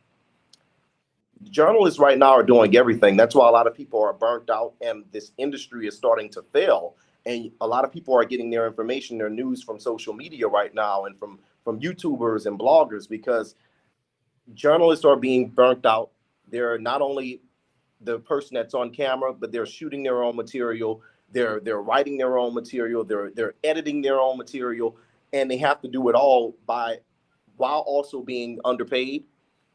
journalists right now are doing everything. That's why a lot of people are burnt out, and this industry is starting to fail. And a lot of people are getting their information, their news, from social media right now, and from YouTubers and bloggers, because journalists are being burnt out. They're not only the person that's on camera, but they're shooting their own material. They're writing their own material. They're editing their own material, and they have to do it all while also being underpaid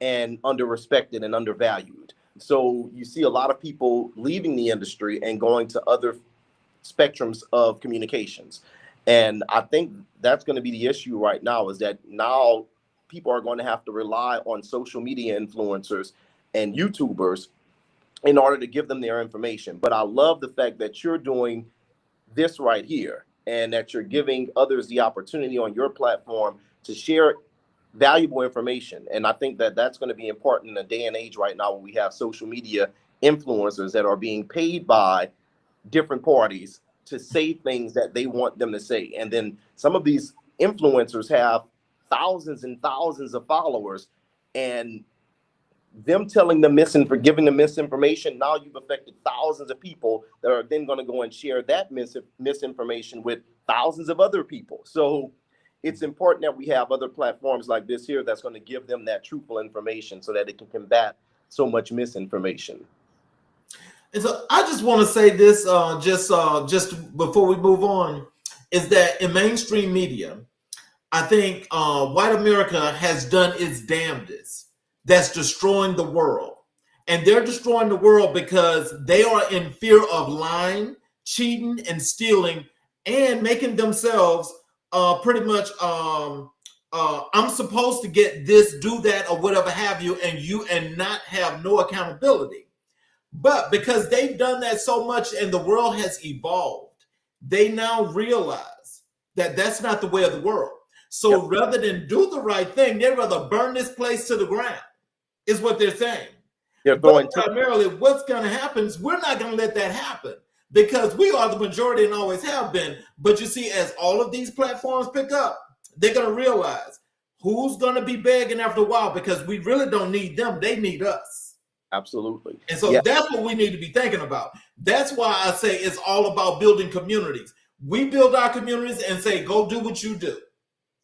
and under-respected and undervalued. So you see a lot of people leaving the industry and going to other spectrums of communications. And I think that's going to be the issue right now, is that now people are going to have to rely on social media influencers and YouTubers in order to give them their information. But I love the fact that you're doing this right here, and that you're giving others the opportunity on your platform to share valuable information. And I think that that's going to be important in a day and age right now, when we have social media influencers that are being paid by different parties to say things that they want them to say. And then some of these influencers have thousands and thousands of followers, and them telling them giving them misinformation, now you've affected thousands of people that are then going to go and share that misinformation with thousands of other people. So it's important that we have other platforms like this here that's going to give them that truthful information, so that it can combat so much misinformation. And so I just want to say this, just before we move on, is that in mainstream media, I think white America has done its damnedest. That's destroying the world. And they're destroying the world because they are in fear of lying, cheating, and stealing, and making themselves pretty much, I'm supposed to get this, do that, or whatever have you, and not have no accountability. But because they've done that so much and the world has evolved, they now realize that that's not the way of the world. So rather than do the right thing, they'd rather burn this place to the ground, is what they're saying. But primarily what's going to happen is we're not going to let that happen, because we are the majority and always have been. But you see, as all of these platforms pick up, they're going to realize who's going to be begging after a while, because we really don't need them. They need us. Absolutely. And so that's what we need to be thinking about. That's why I say it's all about building communities. We build our communities and say, go do what you do.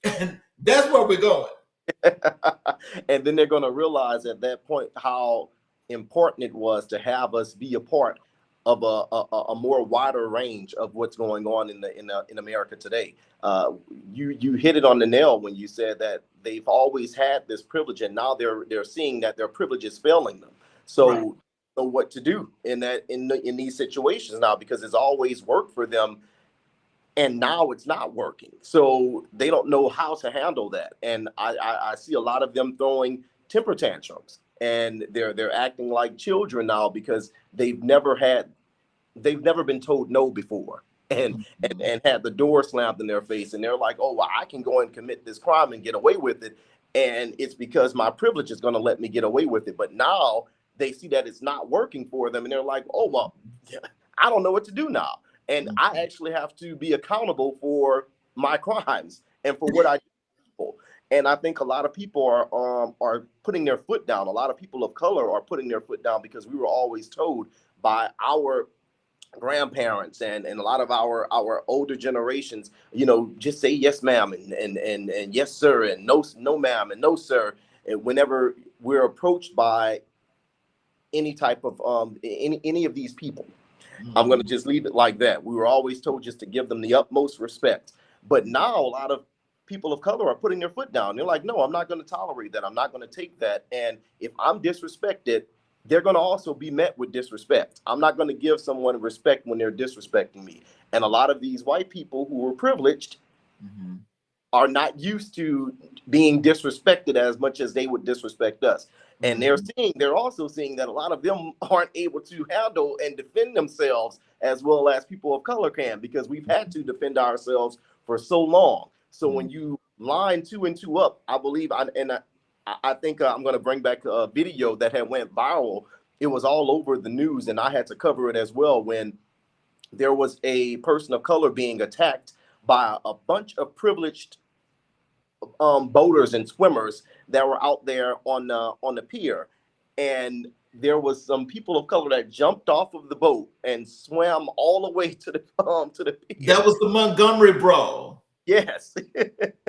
And that's where we're going. And then they're going to realize at that point how important it was to have us be a part of a more wider range of what's going on in America today. You hit it on the nail when you said that they've always had this privilege, and now they're seeing that their privilege is failing them. So what to do in these situations now, because it's always worked for them, and now it's not working. So they don't know how to handle that. And I see a lot of them throwing temper tantrums, and they're acting like children now, because they've never been told no before, and had the door slammed in their face, and they're like, oh, well, I can go and commit this crime and get away with it, and it's because my privilege is going to let me get away with it. But now they see that it's not working for them, and they're like, oh, well, I don't know what to do now. And I actually have to be accountable for my crimes and for what I do. And I think a lot of people are putting their foot down. A lot of people of color are putting their foot down, because we were always told by our grandparents and a lot of our older generations, just say yes, ma'am, and yes, sir, and no, ma'am, and no, sir. And whenever we're approached by any type of any of these people, I'm going to just leave it like that. We were always told just to give them the utmost respect. But now a lot of people of color are putting their foot down. They're like, no, I'm not going to tolerate that. I'm not going to take that. And if I'm disrespected, they're going to also be met with disrespect. I'm not going to give someone respect when they're disrespecting me. And a lot of these white people who were privileged are not used to being disrespected as much as they would disrespect us. And they're also seeing that a lot of them aren't able to handle and defend themselves as well as people of color can, because we've had to defend ourselves for so long. So when you line 2 and 2 up, I believe, I think I'm going to bring back a video that had went viral. It was all over the news, and I had to cover it as well, when there was a person of color being attacked by a bunch of privileged boaters and swimmers that were out there on the pier, and there was some people of color that jumped off of the boat and swam all the way to the pier. That was the Montgomery brawl. Yes.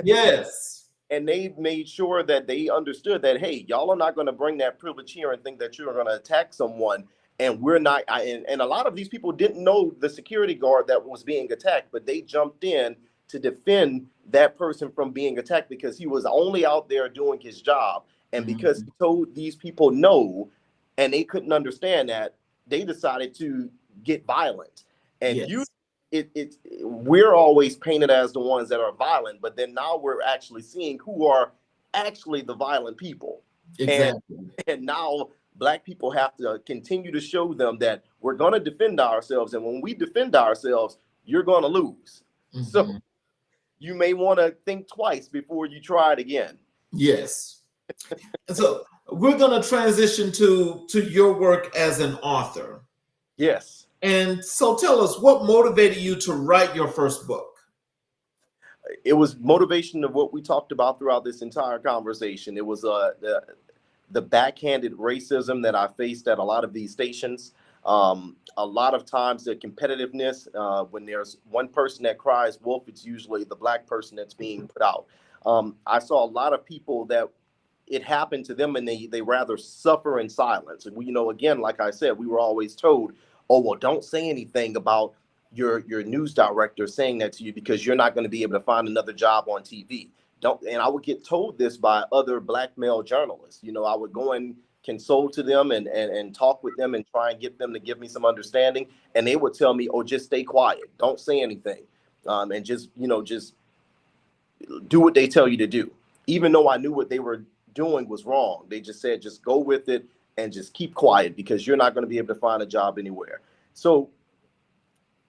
Yes. And they made sure that they understood that, hey, y'all are not going to bring that privilege here and think that you're going to attack someone. And we're not. And a lot of these people didn't know the security guard that was being attacked, but they jumped in to defend that person from being attacked because he was only out there doing his job. And because he told these people no, and they couldn't understand that, they decided to get violent. And we're always painted as the ones that are violent, but then now we're actually seeing who are actually the violent people. Exactly. And now Black people have to continue to show them that we're going to defend ourselves. And when we defend ourselves, you're going to lose. So you may want to think twice before you try it again. Yes. So we're going to transition to your work as an author. Yes. And so tell us, what motivated you to write your first book? It was motivation of what we talked about throughout this entire conversation. It was the backhanded racism that I faced at a lot of these stations. A lot of times the competitiveness, when there's one person that cries wolf, it's usually the Black person that's being put out. I saw a lot of people that it happened to them and they rather suffer in silence. And we, again, like I said, we were always told, oh, well, don't say anything about your news director saying that to you because you're not going to be able to find another job on TV. And I would get told this by other Black male journalists. I would go and console to them and talk with them and try and get them to give me some understanding. And they would tell me, oh, just stay quiet. Don't say anything. And just do what they tell you to do. Even though I knew what they were doing was wrong. They just said, just go with it and just keep quiet because you're not going to be able to find a job anywhere. So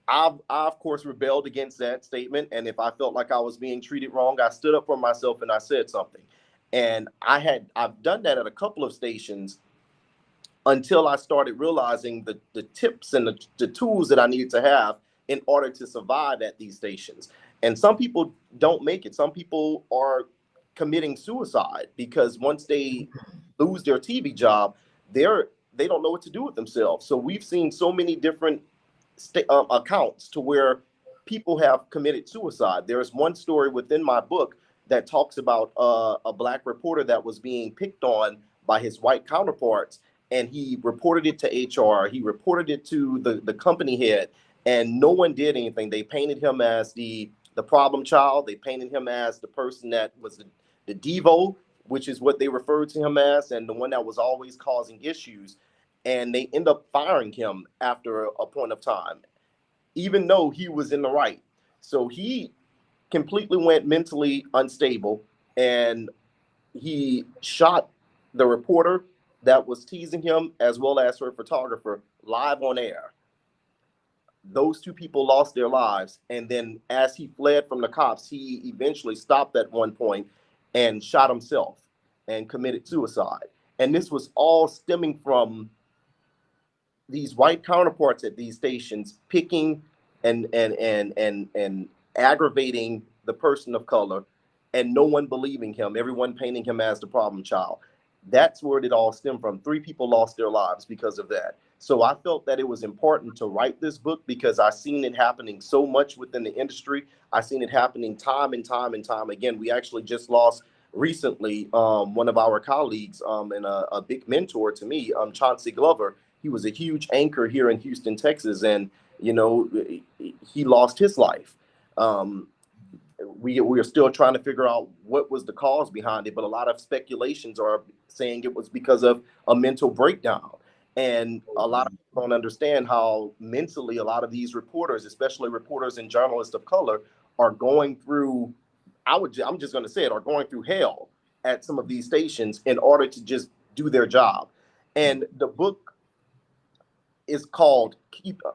I of course, rebelled against that statement. And if I felt like I was being treated wrong, I stood up for myself and I said something. And I've done that at a couple of stations until I started realizing the tips and the tools that I needed to have in order to survive at these stations. And some people don't make it. Some people are committing suicide because once they lose their TV job, they don't know what to do with themselves. So we've seen so many different accounts to where people have committed suicide. There's one story within my book that talks about a Black reporter that was being picked on by his white counterparts, and he reported it to HR. He reported it to the company head, and no one did anything. They painted him as the problem child. They painted him as the person that was the Devo, which is what they referred to him as, and the one that was always causing issues. And they end up firing him after a point of time, even though he was in the right. So he completely went mentally unstable, and he shot the reporter that was teasing him as well as her photographer live on air. Those two people lost their lives. And then as he fled from the cops, he eventually stopped at one point and shot himself and committed suicide. And this was all stemming from these white counterparts at these stations picking and aggravating the person of color, and no one believing him, everyone painting him as the problem child. That's where it all stemmed from. 3 people lost their lives because of that. So I felt that it was important to write this book because I seen it happening so much within the industry. I seen it happening time and time and time again. We actually just lost recently one of our colleagues and a big mentor to me, Chauncey Glover. He was a huge anchor here in Houston, Texas, and he lost his life. we are still trying to figure out what was the cause behind it, but a lot of speculations are saying it was because of a mental breakdown. And a lot of people don't understand how mentally a lot of these reporters, especially reporters and journalists of color, are going through, I'm just going to say it, are going through hell at some of these stations in order to just do their job. And the book is called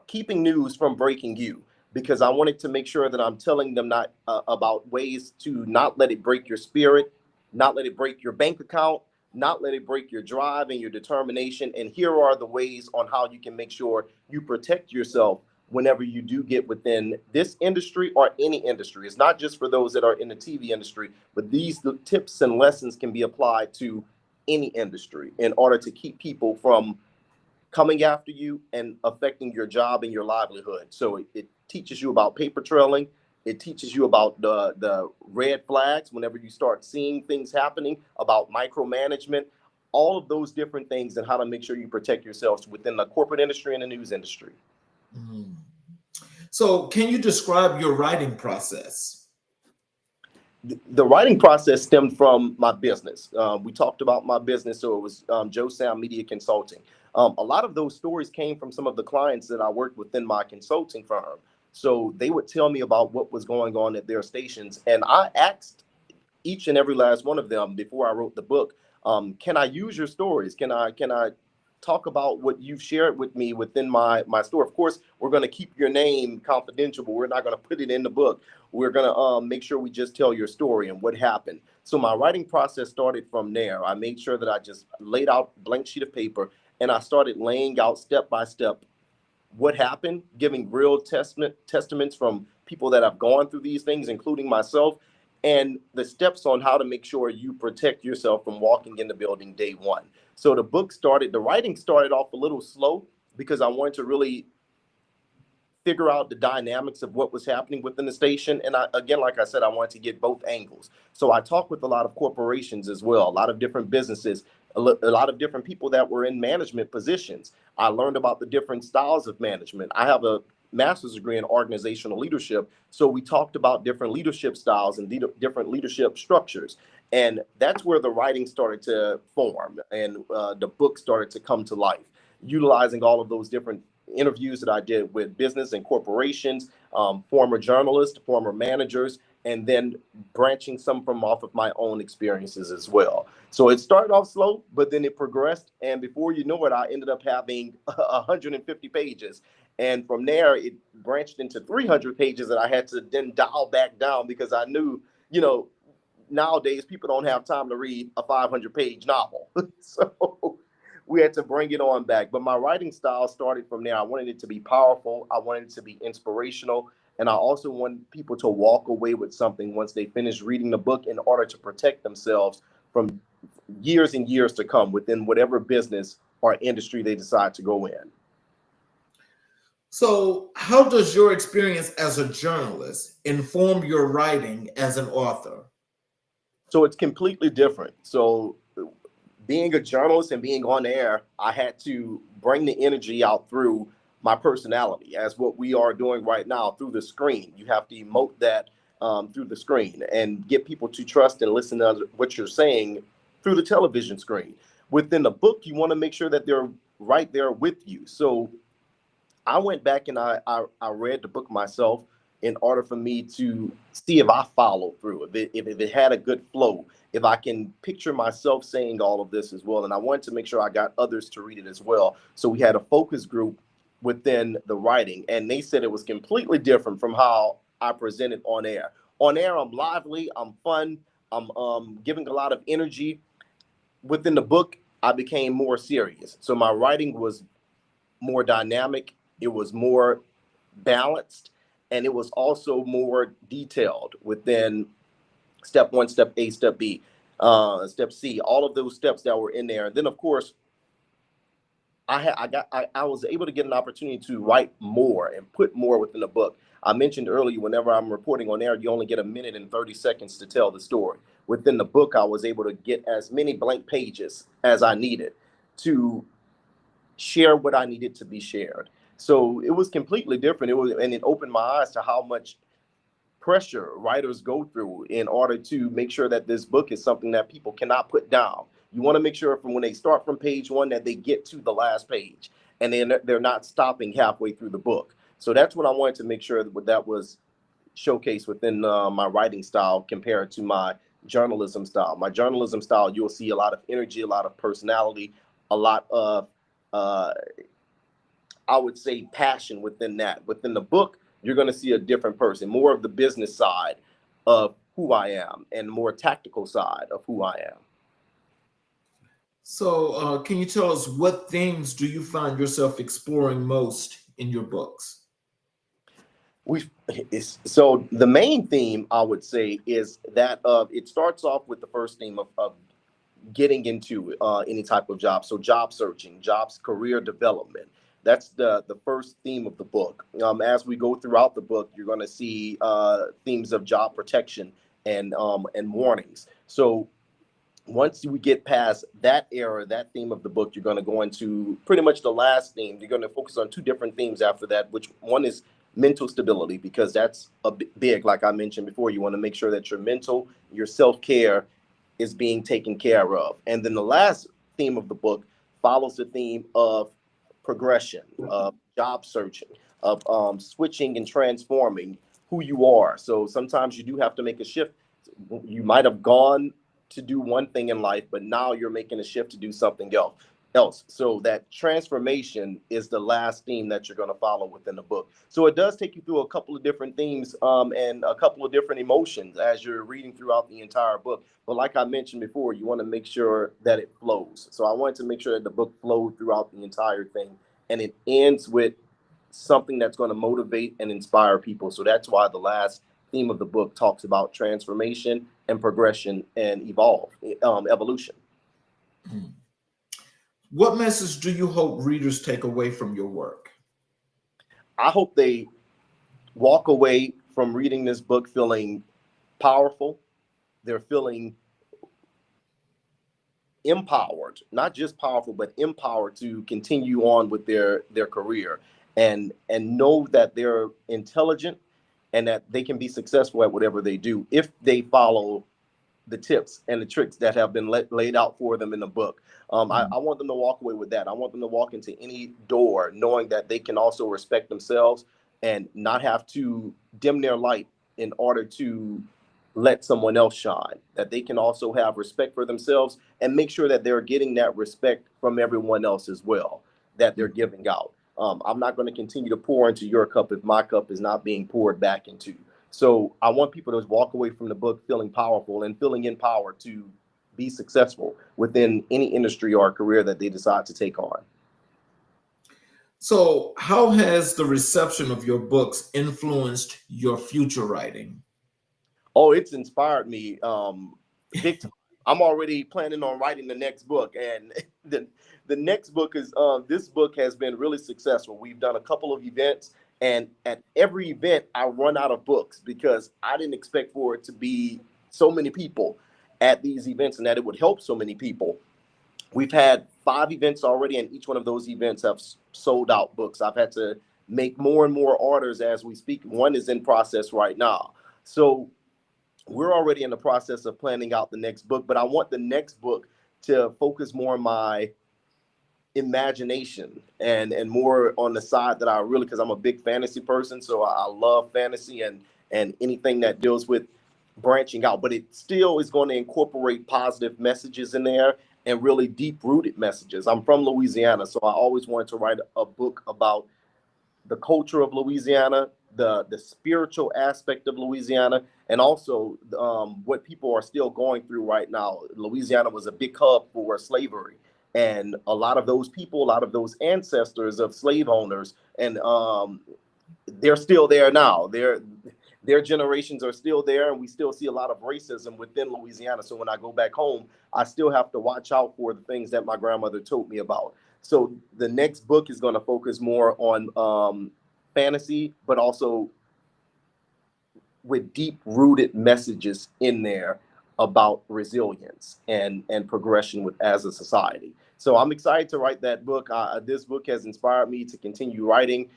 Keeping News from Breaking You, because I wanted to make sure that I'm telling them not about ways to not let it break your spirit, not let it break your bank account, not let it break your drive and your determination. And here are the ways on how you can make sure you protect yourself whenever you do get within this industry or any industry. It's not just for those that are in the TV industry, but these tips and lessons can be applied to any industry in order to keep people from coming after you and affecting your job and your livelihood. So it teaches you about paper trailing. It teaches you about the red flags whenever you start seeing things happening, about micromanagement, all of those different things, and how to make sure you protect yourselves within the corporate industry and the news industry. Mm. So can you describe your writing process? The writing process stemmed from my business. We talked about my business, so it was Joe Sam Media Consulting. A lot of those stories came from some of the clients that I worked within my consulting firm. So they would tell me about what was going on at their stations, and I asked each and every last one of them before I wrote the book, can I use your stories? Can I talk about what you've shared with me within my store? Of course, we're going to keep your name confidential, but we're not going to put it in the book. We're going to make sure we just tell your story and what happened. So my writing process started from there. I made sure that I just laid out a blank sheet of paper, and I started laying out step by step what happened, giving real testaments from people that have gone through these things, including myself, and the steps on how to make sure you protect yourself from walking in the building day one. So the writing started off a little slow because I wanted to really figure out the dynamics of what was happening within the station. And again, like I said, I wanted to get both angles. So I talked with a lot of corporations as well, a lot of different businesses, a lot of different people that were in management positions. I learned about the different styles of management. I have a master's degree in organizational leadership. So we talked about different leadership styles and different leadership structures. And that's where the writing started to form and the book started to come to life, utilizing all of those different interviews that I did with business and corporations, former journalists, former managers, and then branching some from off of my own experiences as well. So it started off slow, but then it progressed. And before you know it, I ended up having 150 pages. And from there, it branched into 300 pages that I had to then dial back down because I knew, nowadays people don't have time to read a 500-page novel. So we had to bring it on back. But my writing style started from there. I wanted it to be powerful. I wanted it to be inspirational. And I also want people to walk away with something once they finish reading the book in order to protect themselves from years and years to come within whatever business or industry they decide to go in. So how does your experience as a journalist inform your writing as an author? So it's completely different. So being a journalist and being on air, I had to bring the energy out through my personality, as what we are doing right now through the screen. You have to emote that through the screen and get people to trust and listen to what you're saying through the television screen. Within the book, you want to make sure that they're right there with you. So I went back and I read the book myself in order for me to see if I followed through, if it had a good flow, if I can picture myself saying all of this as well. And I wanted to make sure I got others to read it as well. So we had a focus group within the writing, and they said it was completely different from how I presented on air. On air, I'm lively, I'm fun, I'm giving a lot of energy. Within the book, I became more serious. So my writing was more dynamic, it was more balanced, and it was also more detailed within step one, step A, step B, step C, all of those steps that were in there. And then, of course, I was able to get an opportunity to write more and put more within the book. I mentioned earlier, whenever I'm reporting on air, you only get 1 minute and 30 seconds to tell the story. Within the book, I was able to get as many blank pages as I needed to share what I needed to be shared. So it was completely different. And it opened my eyes to how much pressure writers go through in order to make sure that this book is something that people cannot put down. You want to make sure from when they start from page one that they get to the last page, and then they're not stopping halfway through the book. So that's what I wanted to make sure that was showcased within my writing style compared to my journalism style. My journalism style, you'll see a lot of energy, a lot of personality, a lot of I would say passion within that. Within the book, you're going to see a different person, more of the business side of who I am and more tactical side of who I am. So, can you tell us what themes do you find yourself exploring most in your books? So the main theme I would say is that it starts off with the first theme of getting into any type of job. So job searching, jobs, career development. That's the first theme of the book. As we go throughout the book, you're going to see themes of job protection and warnings. So once we get past that era, that theme of the book, you're going to go into pretty much the last theme. You're going to focus on two different themes after that, which one is mental stability, because that's a big, like I mentioned before, you want to make sure that your mental, your self-care is being taken care of. And then the last theme of the book follows the theme of progression, of job searching, of switching and transforming who you are. So sometimes you do have to make a shift. You might have gone to do one thing in life, but now you're making a shift to do something else. So that transformation is the last theme that you're going to follow within the book. So it does take you through a couple of different themes and a couple of different emotions as you're reading throughout the entire book. But like I mentioned before, you want to make sure that it flows. So I wanted to make sure that the book flowed throughout the entire thing, and it ends with something that's going to motivate and inspire people. So that's why the last theme of the book talks about transformation and progression and evolution. What message do you hope readers take away from your work? I hope they walk away from reading this book feeling powerful. They're feeling empowered, not just powerful, but empowered to continue on with their career and know that they're intelligent and that they can be successful at whatever they do if they follow the tips and the tricks that have been laid out for them in the book. I want them to walk away with that. I want them to walk into any door knowing that they can also respect themselves and not have to dim their light in order to let someone else shine, that they can also have respect for themselves and make sure that they're getting that respect from everyone else as well, that they're giving out. I'm not going to continue to pour into your cup if my cup is not being poured back into. So I want people to walk away from the book feeling powerful and feeling empowered to be successful within any industry or career that they decide to take on. So, how has the reception of your books influenced your future writing? Oh, it's inspired me big time. I'm already planning on writing the next book, and the next book is this book has been really successful. We've done a couple of events, and at every event I run out of books because I didn't expect for it to be so many people at these events and that it would help so many people. We've had 5 events already, and each one of those events have sold out books. I've had to make more and more orders as we speak. One is in process right now. So we're already in the process of planning out the next book, but I want the next book to focus more on my imagination and more on the side that I really, because I'm a big fantasy person, so I love fantasy and anything that deals with branching out, but it still is going to incorporate positive messages in there and really deep-rooted messages. I'm from Louisiana, so I always wanted to write a book about the culture of Louisiana, the spiritual aspect of Louisiana, and also what people are still going through right now. Louisiana was a big hub for slavery, and a lot of those people, a lot of those ancestors of slave owners, and they're still there now. Their generations are still there, and we still see a lot of racism within Louisiana. So when I go back home, I still have to watch out for the things that my grandmother told me about. So the next book is going to focus more on fantasy, but also with deep-rooted messages in there about resilience and progression with as a society. So I'm excited to write that book. This book has inspired me to continue writing.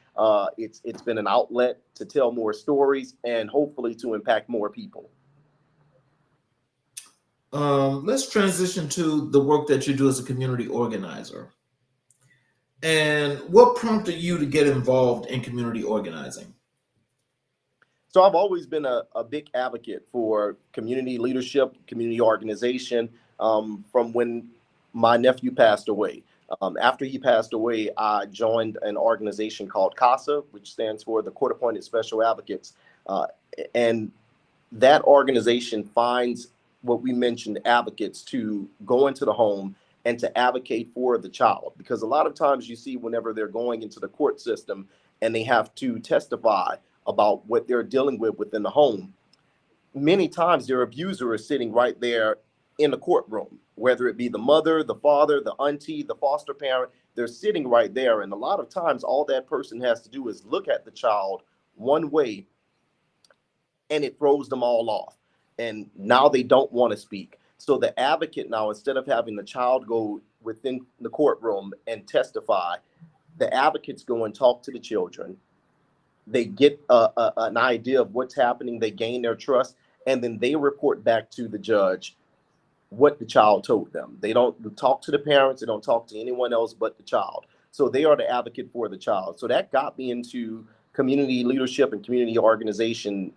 It's been an outlet to tell more stories and hopefully to impact more people. Let's transition to the work that you do as a community organizer. And what prompted you to get involved in community organizing? So I've always been a big advocate for community leadership, community organization, from when my nephew passed away. After he passed away, I joined an organization called CASA, which stands for the Court Appointed Special Advocates. And that organization finds what we mentioned advocates to go into the home and to advocate for the child. Because a lot of times you see whenever they're going into the court system and they have to testify about what they're dealing with within the home, many times their abuser is sitting right there in the courtroom, whether it be the mother, the father, the auntie, the foster parent, they're sitting right there. And a lot of times all that person has to do is look at the child one way and it throws them all off. And now they don't want to speak. So the advocate now, instead of having the child go within the courtroom and testify, the advocates go and talk to the children. They get an idea of what's happening. They gain their trust, and then they report back to the judge what the child told them. They don't talk to the parents. They don't talk to anyone else but the child. So they are the advocate for the child. So that got me into community leadership and community organization,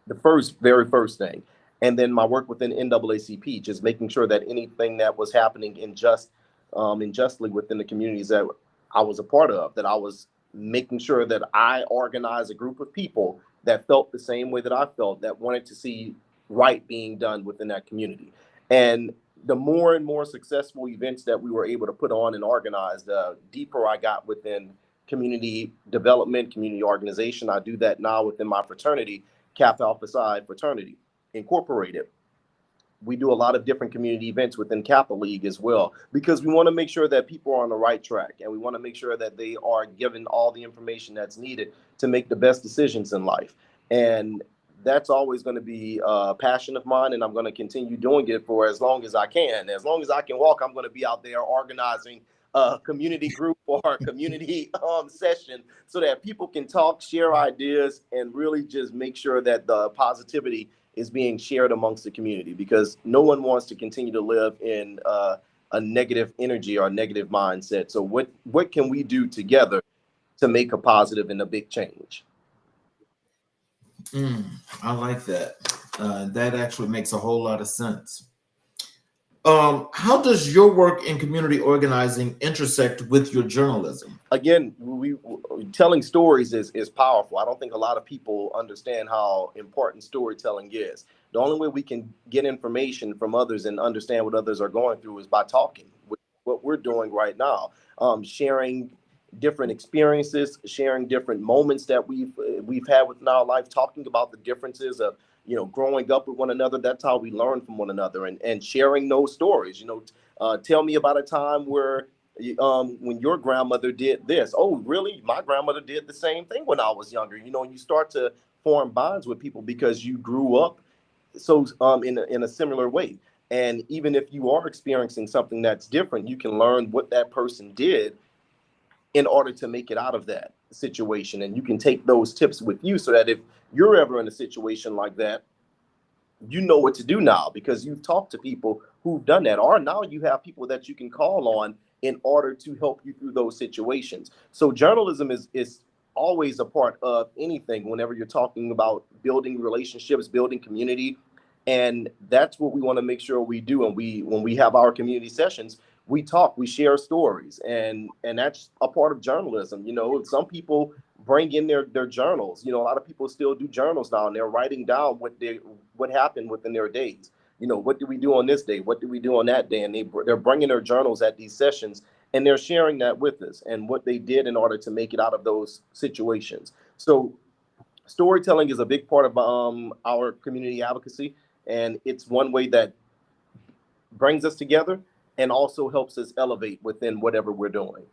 the very first thing. And then my work within NAACP, just making sure that anything that was happening unjustly within the communities that I was a part of, that I was making sure that I organized a group of people that felt the same way that I felt, that wanted to see right being done within that community. And the more and more successful events that we were able to put on and organize, the deeper I got within community development, community organization. I do that now within my fraternity, Kappa Alpha Psi Fraternity Incorporated. We do a lot of different community events within Kappa League as well, because we want to make sure that people are on the right track, and we want to make sure that they are given all the information that's needed to make the best decisions in life. And that's always going to be a passion of mine, and I'm going to continue doing it for as long as I can. As long as I can walk, I'm going to be out there organizing a community group or a community session so that people can talk, share ideas, and really just make sure that the positivity is being shared amongst the community, because no one wants to continue to live in a negative energy or a negative mindset. So what can we do together to make a positive and a big change? I like that. That actually makes a whole lot of sense. How does your work in community organizing intersect with your journalism? Again, telling stories is powerful. I don't think a lot of people understand how important storytelling is. The only way we can get information from others and understand what others are going through is by talking, what we're doing right now, sharing different experiences, sharing different moments that we've had within our life, talking about the differences of growing up with one another. That's how we learn from one another, and sharing those stories. Tell me about a time where when your grandmother did this. Oh, really? My grandmother did the same thing when I was younger. You start to form bonds with people because you grew up so in a similar way. And even if you are experiencing something that's different, you can learn what that person did in order to make it out of that situation. And you can take those tips with you so that if you're ever in a situation like that, you know what to do now because you've talked to people who've done that, or now you have people that you can call on in order to help you through those situations. So journalism is always a part of anything whenever you're talking about building relationships, building community. And that's what we want to make sure we do. And when we have our community sessions, we talk, we share stories, and that's a part of journalism. Some people bring in their journals. A lot of people still do journals now, and they're writing down what happened within their days. What did we do on this day? What did we do on that day? And they're bringing their journals at these sessions, and they're sharing that with us and what they did in order to make it out of those situations. So storytelling is a big part of our community advocacy, and it's one way that brings us together and also helps us elevate within whatever we're doing.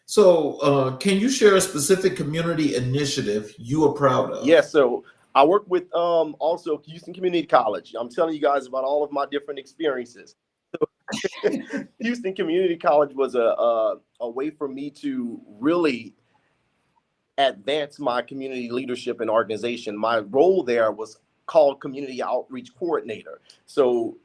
So can you share a specific community initiative you are proud of? Yes. So I work with also Houston Community College. I'm telling you guys about all of my different experiences. Houston Community College was a way for me to really advance my community leadership and organization. My role there was called Community Outreach Coordinator. So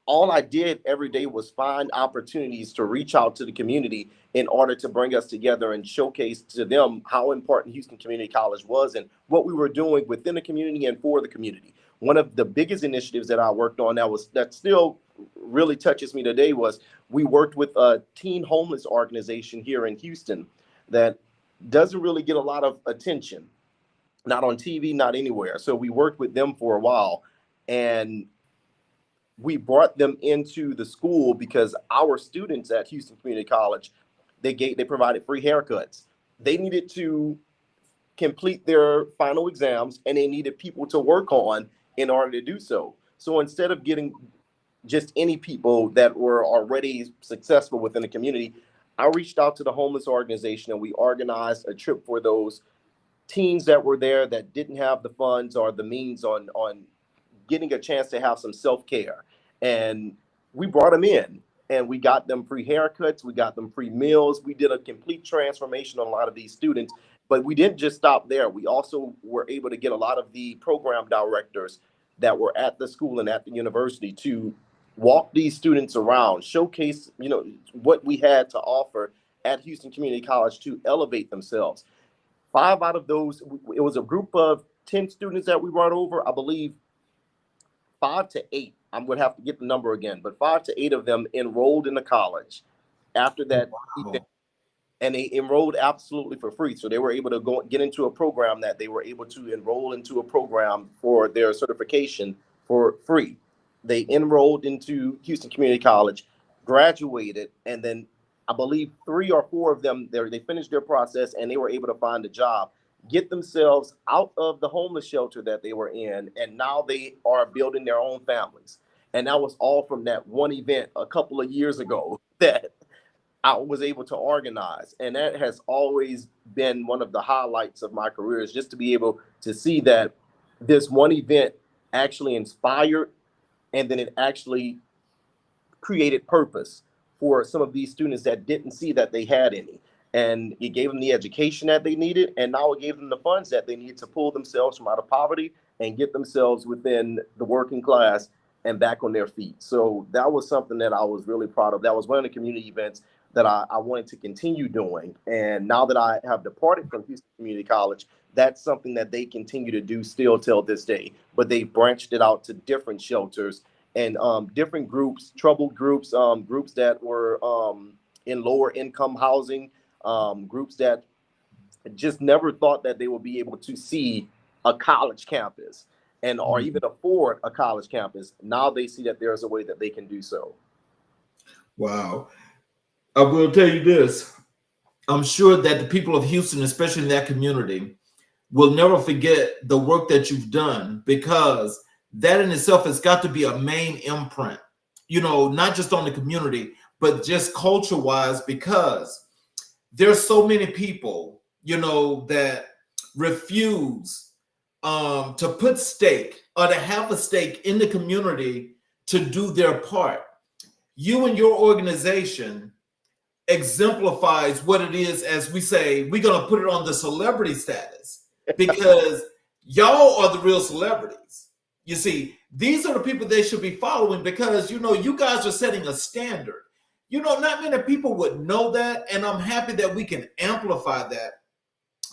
all I did every day was find opportunities to reach out to the community in order to bring us together and showcase to them how important Houston Community College was and what we were doing within the community and for the community. One of the biggest initiatives that I worked on that still really touches me today was we worked with a teen homeless organization here in Houston that doesn't really get a lot of attention, not on TV, not anywhere. So we worked with them for a while, and we brought them into the school because our students at Houston Community College, they provided free haircuts. They needed to complete their final exams, and they needed people to work on in order to do so. So instead of getting just any people that were already successful within the community, I reached out to the homeless organization, and we organized a trip for those teens that were there that didn't have the funds or the means on getting a chance to have some self-care. And we brought them in, and we got them free haircuts, we got them free meals. We did a complete transformation on a lot of these students, but we didn't just stop there. We also were able to get a lot of the program directors that were at the school and at the university to walk these students around, showcase, what we had to offer at Houston Community College to elevate themselves. 5 out of those, it was a group of 10 students that we brought over. I believe 5 to 8, I'm going to have to get the number again, but 5 to 8 of them enrolled in the college after that event, and they enrolled absolutely for free. So they were able to get into a program that they were able to enroll into a program for their certification for free. They enrolled into Houston Community College, graduated, and then I believe 3 or 4 of them, they finished their process, and they were able to find a job, get themselves out of the homeless shelter that they were in, and now they are building their own families. And that was all from that one event a couple of years ago that I was able to organize. And that has always been one of the highlights of my career, is just to be able to see that this one event actually inspired, and then it actually created purpose for some of these students that didn't see that they had any. And it gave them the education that they needed, and now it gave them the funds that they needed to pull themselves from out of poverty and get themselves within the working class and back on their feet. So that was something that I was really proud of. That was one of the community events that I wanted to continue doing. And now that I have departed from Houston Community College, that's something that they continue to do still till this day. But they branched it out to different shelters and different groups, troubled groups, groups that were in lower income housing, groups that just never thought that they would be able to see a college campus and or even afford a college campus. Now they see that there's a way that they can do so. Wow. I will tell you this. I'm sure that the people of Houston, especially in that community, will never forget the work that you've done, because that in itself has got to be a main imprint, not just on the community, but just culture-wise, because there's so many people, that refuse to put stake or to have a stake in the community to do their part. You and your organization exemplifies what it is. As we say, we're going to put it on the celebrity status, because y'all are the real celebrities. You see, these are the people they should be following, because, you guys are setting a standard. Not many people would know that, and I'm happy that we can amplify that.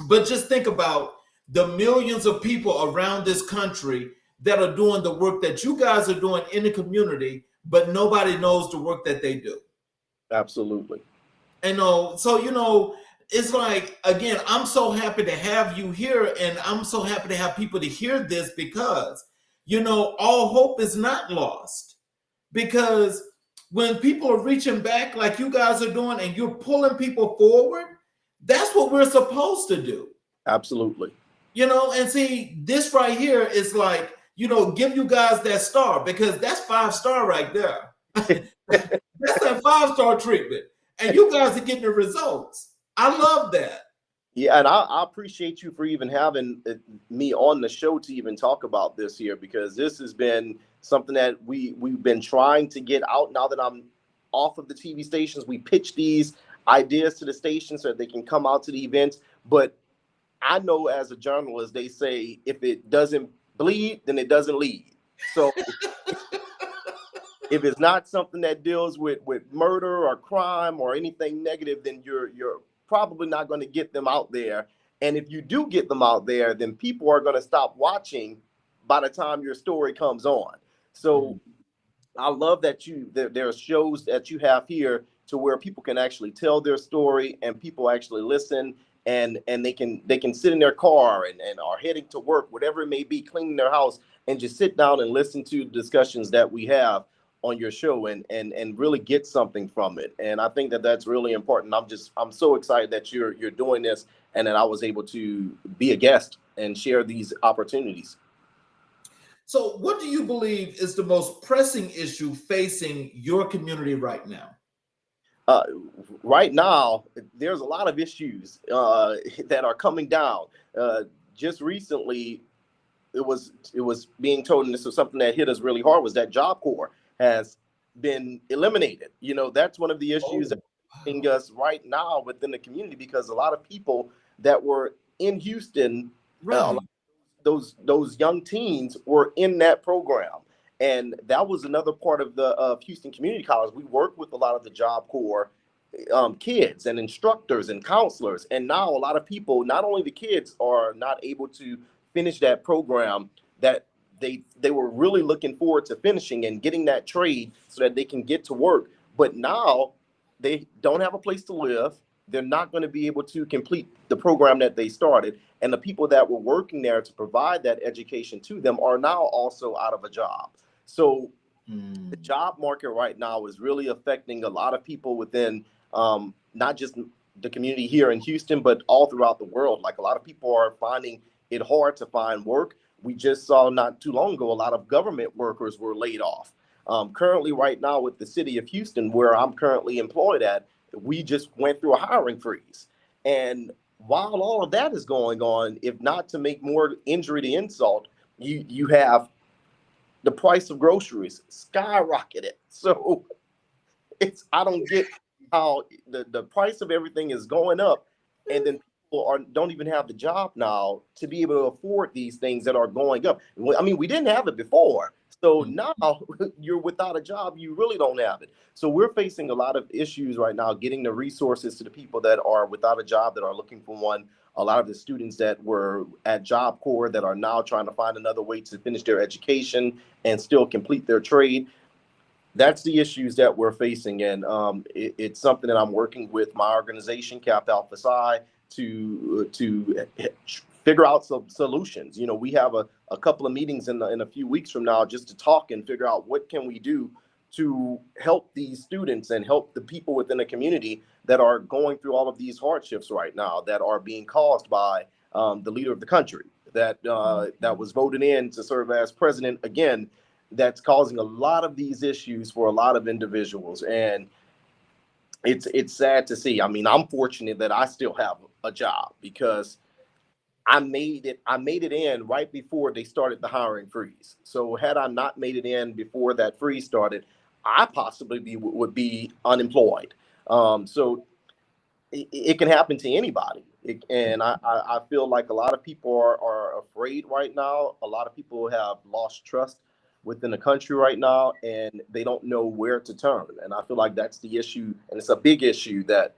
But just think about the millions of people around this country that are doing the work that you guys are doing in the community, but nobody knows the work that they do. Absolutely. So, it's like, again, I'm so happy to have you here, and I'm so happy to have people to hear this, because, all hope is not lost. Because when people are reaching back like you guys are doing, and you're pulling people forward, that's what we're supposed to do. Absolutely. And see, this right here is like, give you guys that star, because that's 5-star right there. That's that 5-star treatment. And you guys are getting the results. I love that. Yeah, and I appreciate you for even having me on the show to even talk about this here, because this has been something that we've been trying to get out. Now that I'm off of the TV stations, we pitch these ideas to the stations so that they can come out to the events. But I know as a journalist, they say if it doesn't bleed, then it doesn't lead. So if it's not something that deals with murder or crime or anything negative, then you're probably not going to get them out there. And if you do get them out there, then people are going to stop watching by the time your story comes on. So I love that there are shows that you have here to where people can actually tell their story and people actually listen, and they can sit in their car and are heading to work, whatever it may be, cleaning their house, and just sit down and listen to the discussions that we have on your show, and really get something from it. And I think that that's really important. I'm so excited that you're doing this, and that I was able to be a guest and share these opportunities. So, what do you believe is the most pressing issue facing your community right now? uh, right now, there's a lot of issues that are coming down. Just recently, it was being told, and this was something that hit us really hard, was that Job Corps has been eliminated. That's one of the issues Oh, that hitting us right now within the community, because a lot of people that were in Houston, a right. those young teens were in that program. And that was another part of the Houston Community College. We work with a lot of the Job Corps kids and instructors and counselors. And now a lot of people, not only the kids, are not able to finish that program that they were really looking forward to finishing and getting that trade so that they can get to work. But now they don't have a place to live. They're not going to be able to complete the program that they started. And the people that were working there to provide that education to them are now also out of a job. So the Mm. job market right now is really affecting a lot of people within not just the community here in Houston, but all throughout the world. Like, a lot of people are finding it hard to find work. We just saw not too long ago, a lot of government workers were laid off. Currently, right now, with the city of Houston, where I'm currently employed at, we just went through a hiring freeze. And while all of that is going on, if not to make more injury to insult, you have the price of groceries skyrocketed. So I don't get how the price of everything is going up, and then people don't even have the job now to be able to afford these things that are going up. I mean, we didn't have it before. So Mm. now you're without a job, you really don't have it. So we're facing a lot of issues right now, getting the resources to the people that are without a job, that are looking for one. A lot of the students that were at Job Corps that are now trying to find another way to finish their education and still complete their trade. That's the issues that we're facing. And it's something that I'm working with my organization, Cap Alpha Psi, to figure out some solutions. We have a couple of meetings in a few weeks from now, just to talk and figure out what can we do to help these students and help the people within the community that are going through all of these hardships right now, that are being caused by the leader of the country that was voted in to serve as president again, that's causing a lot of these issues for a lot of individuals. And it's sad to see. I mean, I'm fortunate that I still have a job, because I made it in right before they started the hiring freeze. So had I not made it in before that freeze started, I possibly would be unemployed. So it can happen to anybody. And I feel like a lot of people are afraid right now. A lot of people have lost trust within the country right now, and they don't know where to turn. And I feel like that's the issue, and it's a big issue that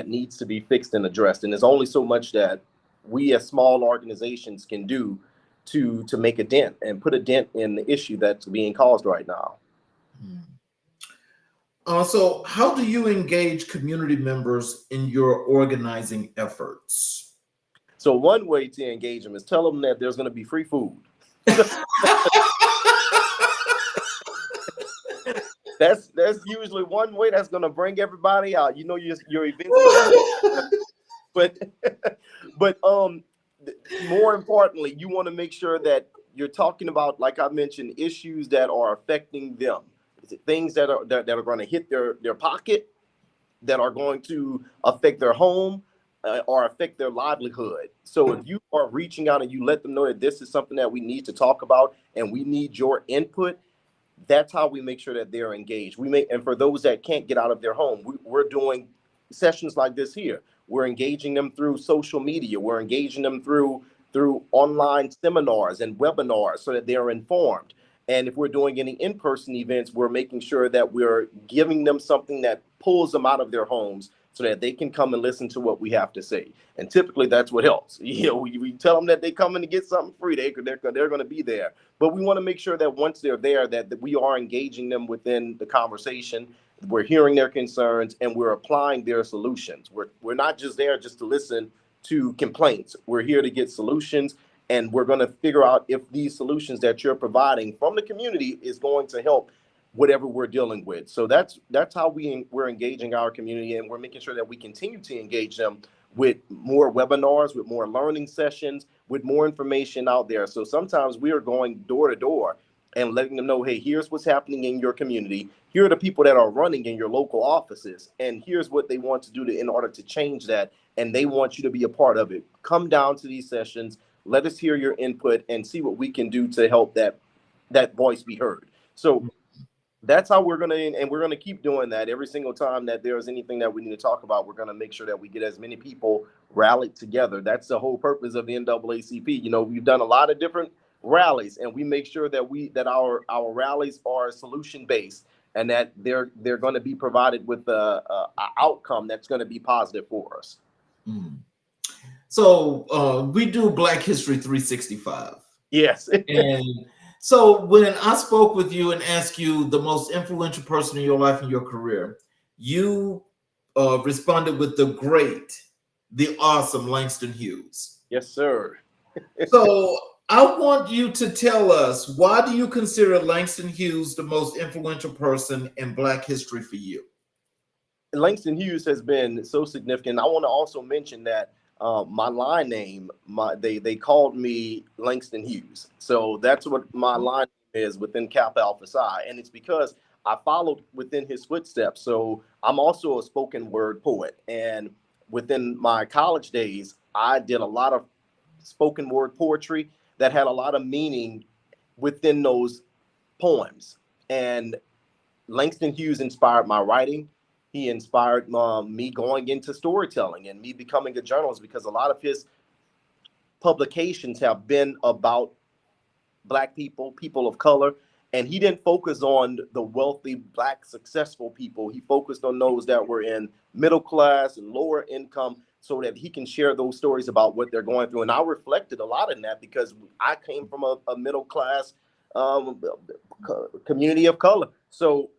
needs to be fixed and addressed. And there's only so much that we as small organizations can do to make a dent and put a dent in the issue that's being caused right now. Mm. So, how do you engage community members in your organizing efforts? So one way to engage them is tell them that there's going to be free food. That's usually one way that's going to bring everybody out. Your events, but but more importantly, you want to make sure that you're talking about, like I mentioned, issues that are affecting them. Things that are going to hit their pocket, that are going to affect their home, or affect their livelihood. So if you are reaching out and you let them know that this is something that we need to talk about and we need your input, that's how we make sure that they're engaged. And for those that can't get out of their home, we're doing sessions like this here. We're engaging them through social media. We're engaging them through online seminars and webinars so that they're informed. And if we're doing any in-person events, we're making sure that we're giving them something that pulls them out of their homes so that they can come and listen to what we have to say. And typically that's what helps. We tell them that they come in to get something free. They're going to be there. But we want to make sure that once they're there, that we are engaging them within the conversation. We're hearing their concerns and we're applying their solutions. We're not just there just to listen to complaints. We're here to get solutions, and we're going to figure out if these solutions that you're providing from the community is going to help whatever we're dealing with. So that's how we're engaging our community, and we're making sure that we continue to engage them with more webinars, with more learning sessions, with more information out there. So sometimes we are going door to door and letting them know, hey, here's what's happening in your community. Here are the people that are running in your local offices, and here's what they want to do in order to change that. And they want you to be a part of it. Come down to these sessions. Let us hear your input and see what we can do to help that voice be heard. So that's how we're going to keep doing that. Every single time that there's anything that we need to talk about, we're going to make sure that we get as many people rallied together. That's the whole purpose of the NAACP. We've done a lot of different rallies, and we make sure that our rallies are solution based and that they're going to be provided with a outcome that's going to be positive for us. So we do Black History 365. Yes. And so when I spoke with you and asked you the most influential person in your life and your career, you responded with the great, the awesome Langston Hughes. Yes, sir. So I want you to tell us, why do you consider Langston Hughes the most influential person in Black history for you? Langston Hughes has been so significant. I want to also mention that my line name, they called me Langston Hughes. So that's what my line name is within Kappa Alpha Psi. And it's because I followed within his footsteps. So I'm also a spoken word poet. And within my college days, I did a lot of spoken word poetry that had a lot of meaning within those poems. And Langston Hughes inspired my writing. He inspired me going into storytelling and me becoming a journalist, because a lot of his publications have been about Black people, people of color. And he didn't focus on the wealthy, Black, successful people. He focused on those that were in middle class and lower income, so that he can share those stories about what they're going through. And I reflected a lot in that, because I came from a middle class community of color. So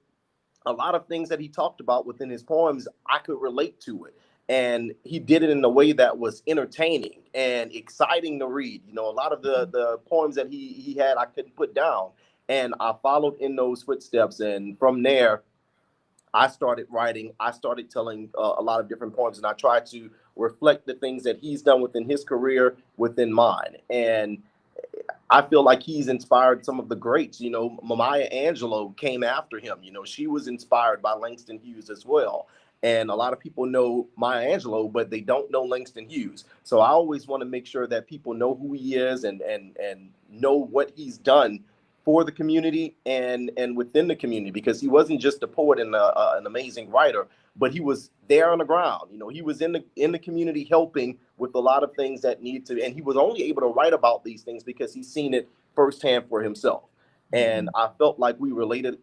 a lot of things that he talked about within his poems, I could relate to it. And he did it in a way that was entertaining and exciting to read. A lot of the poems that he had, I couldn't put down. And I followed in those footsteps. And from there, I started writing. I started telling a lot of different poems, and I tried to reflect the things that he's done within his career within mine. And I feel like he's inspired some of the greats. Maya Angelou came after him. She was inspired by Langston Hughes as well. And a lot of people know Maya Angelou, but they don't know Langston Hughes. So I always want to make sure that people know who he is and know what he's done for the community and within the community, because he wasn't just a poet and an amazing writer, but he was there on the ground. He was in the community helping with a lot of things that need to, and he was only able to write about these things because he's seen it firsthand for himself. And I felt like we related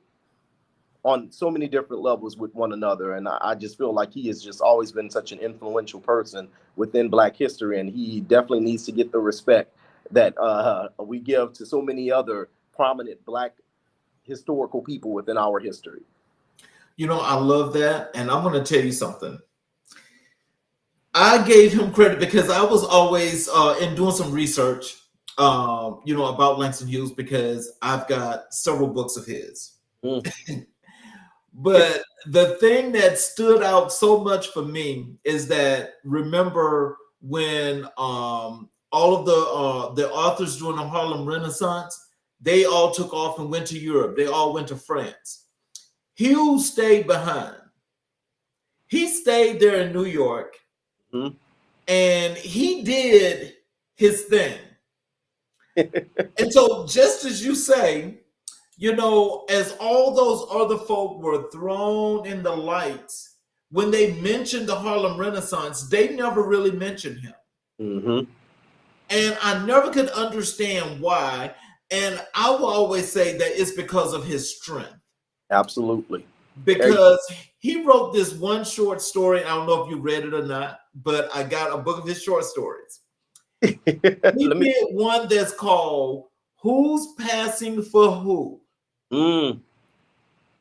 on so many different levels with one another. And I just feel like he has just always been such an influential person within Black history. And he definitely needs to get the respect that we give to so many other prominent Black historical people within our history. I love that. And I'm going to tell you something. I gave him credit because I was always in doing some research, about Langston Hughes, because I've got several books of his. But the thing that stood out so much for me is that, remember when all of the authors during the Harlem Renaissance, they all took off and went to Europe. They all went to France. Hughes stayed behind. He stayed there in New York. and he did his thing. And so, just as you say, as all those other folk were thrown in the lights, when they mentioned the Harlem Renaissance, they never really mentioned him. Mm-hmm. And I never could understand why. And I will always say that it's because of his strength. Absolutely. Because he wrote this one short story. I don't know if you read it or not, but I got a book of his short stories. He did one that's called Who's Passing for Who?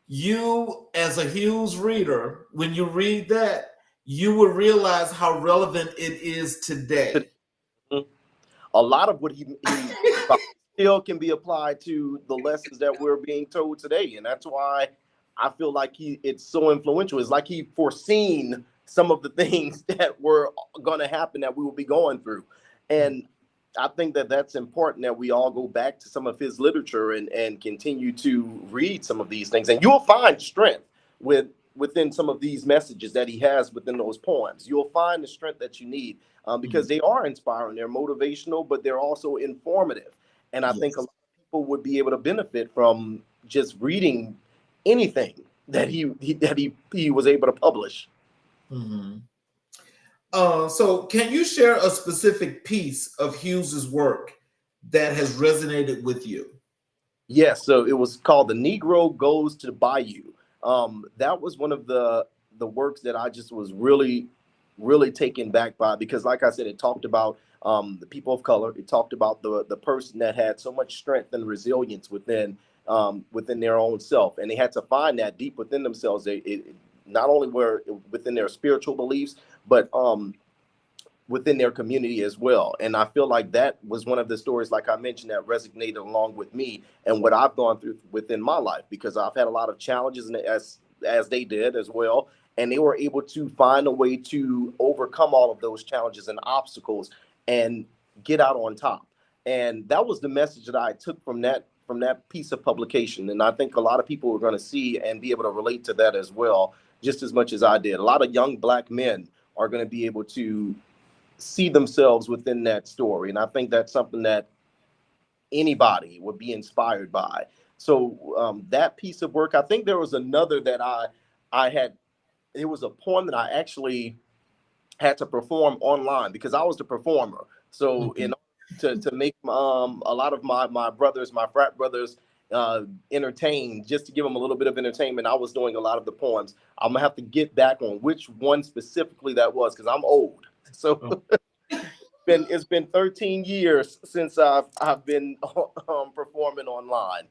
You, as a Hughes reader, when you read that, you will realize how relevant it is today. A lot of what he still can be applied to the lessons that we're being told today. And that's why I feel like it's so influential. It's like he foreseen some of the things that were going to happen that we will be going through. And I think that that's important that we all go back to some of his literature and continue to read some of these things. And you'll find strength within some of these messages that he has within those poems. You'll find the strength that you need because they are inspiring, they're motivational, but they're also informative. And I think a lot of people would be able to benefit from just reading anything that he was able to publish. Mm-hmm. So can you share a specific piece of Hughes's work that has resonated with you? Yes, so it was called The Negro Goes to the Bayou. That was one of the works that I just was really, really taken back by, because like I said, it talked about the people of color. It talked about the person that had so much strength and resilience within their own self. And they had to find that deep within themselves. It not only were within their spiritual beliefs, but within their community as well. And I feel like that was one of the stories, like I mentioned, that resonated along with me and what I've gone through within my life, because I've had a lot of challenges, and as they did as well. And they were able to find a way to overcome all of those challenges and obstacles and get out on top. And that was the message that I took from that piece of publication. And I think a lot of people were going to see and be able to relate to that as well, just as much as I did. A lot of young Black men are going to be able to see themselves within that story. And I think that's something that anybody would be inspired by. So that piece of work, I think there was another that I had, it was a poem that I actually had to perform online because I was the performer. So in order to make a lot of my brothers, my frat brothers, entertained, just to give them a little bit of entertainment, I was doing a lot of the poems. I'm gonna have to get back on which one specifically that was, because I'm old. So it's been 13 years since I've been performing online,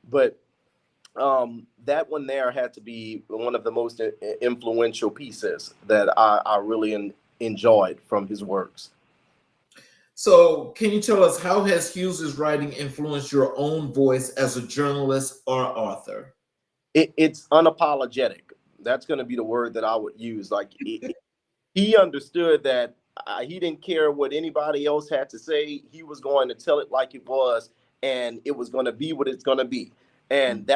but that one there had to be one of the most influential pieces that I really enjoyed from his works. So can you tell us, how has Hughes's writing influenced your own voice as a journalist or author? It's unapologetic. That's going to be the word that I would use. Like he understood that he didn't care what anybody else had to say. He was going to tell it like it was, and it was going to be what it's going to be. And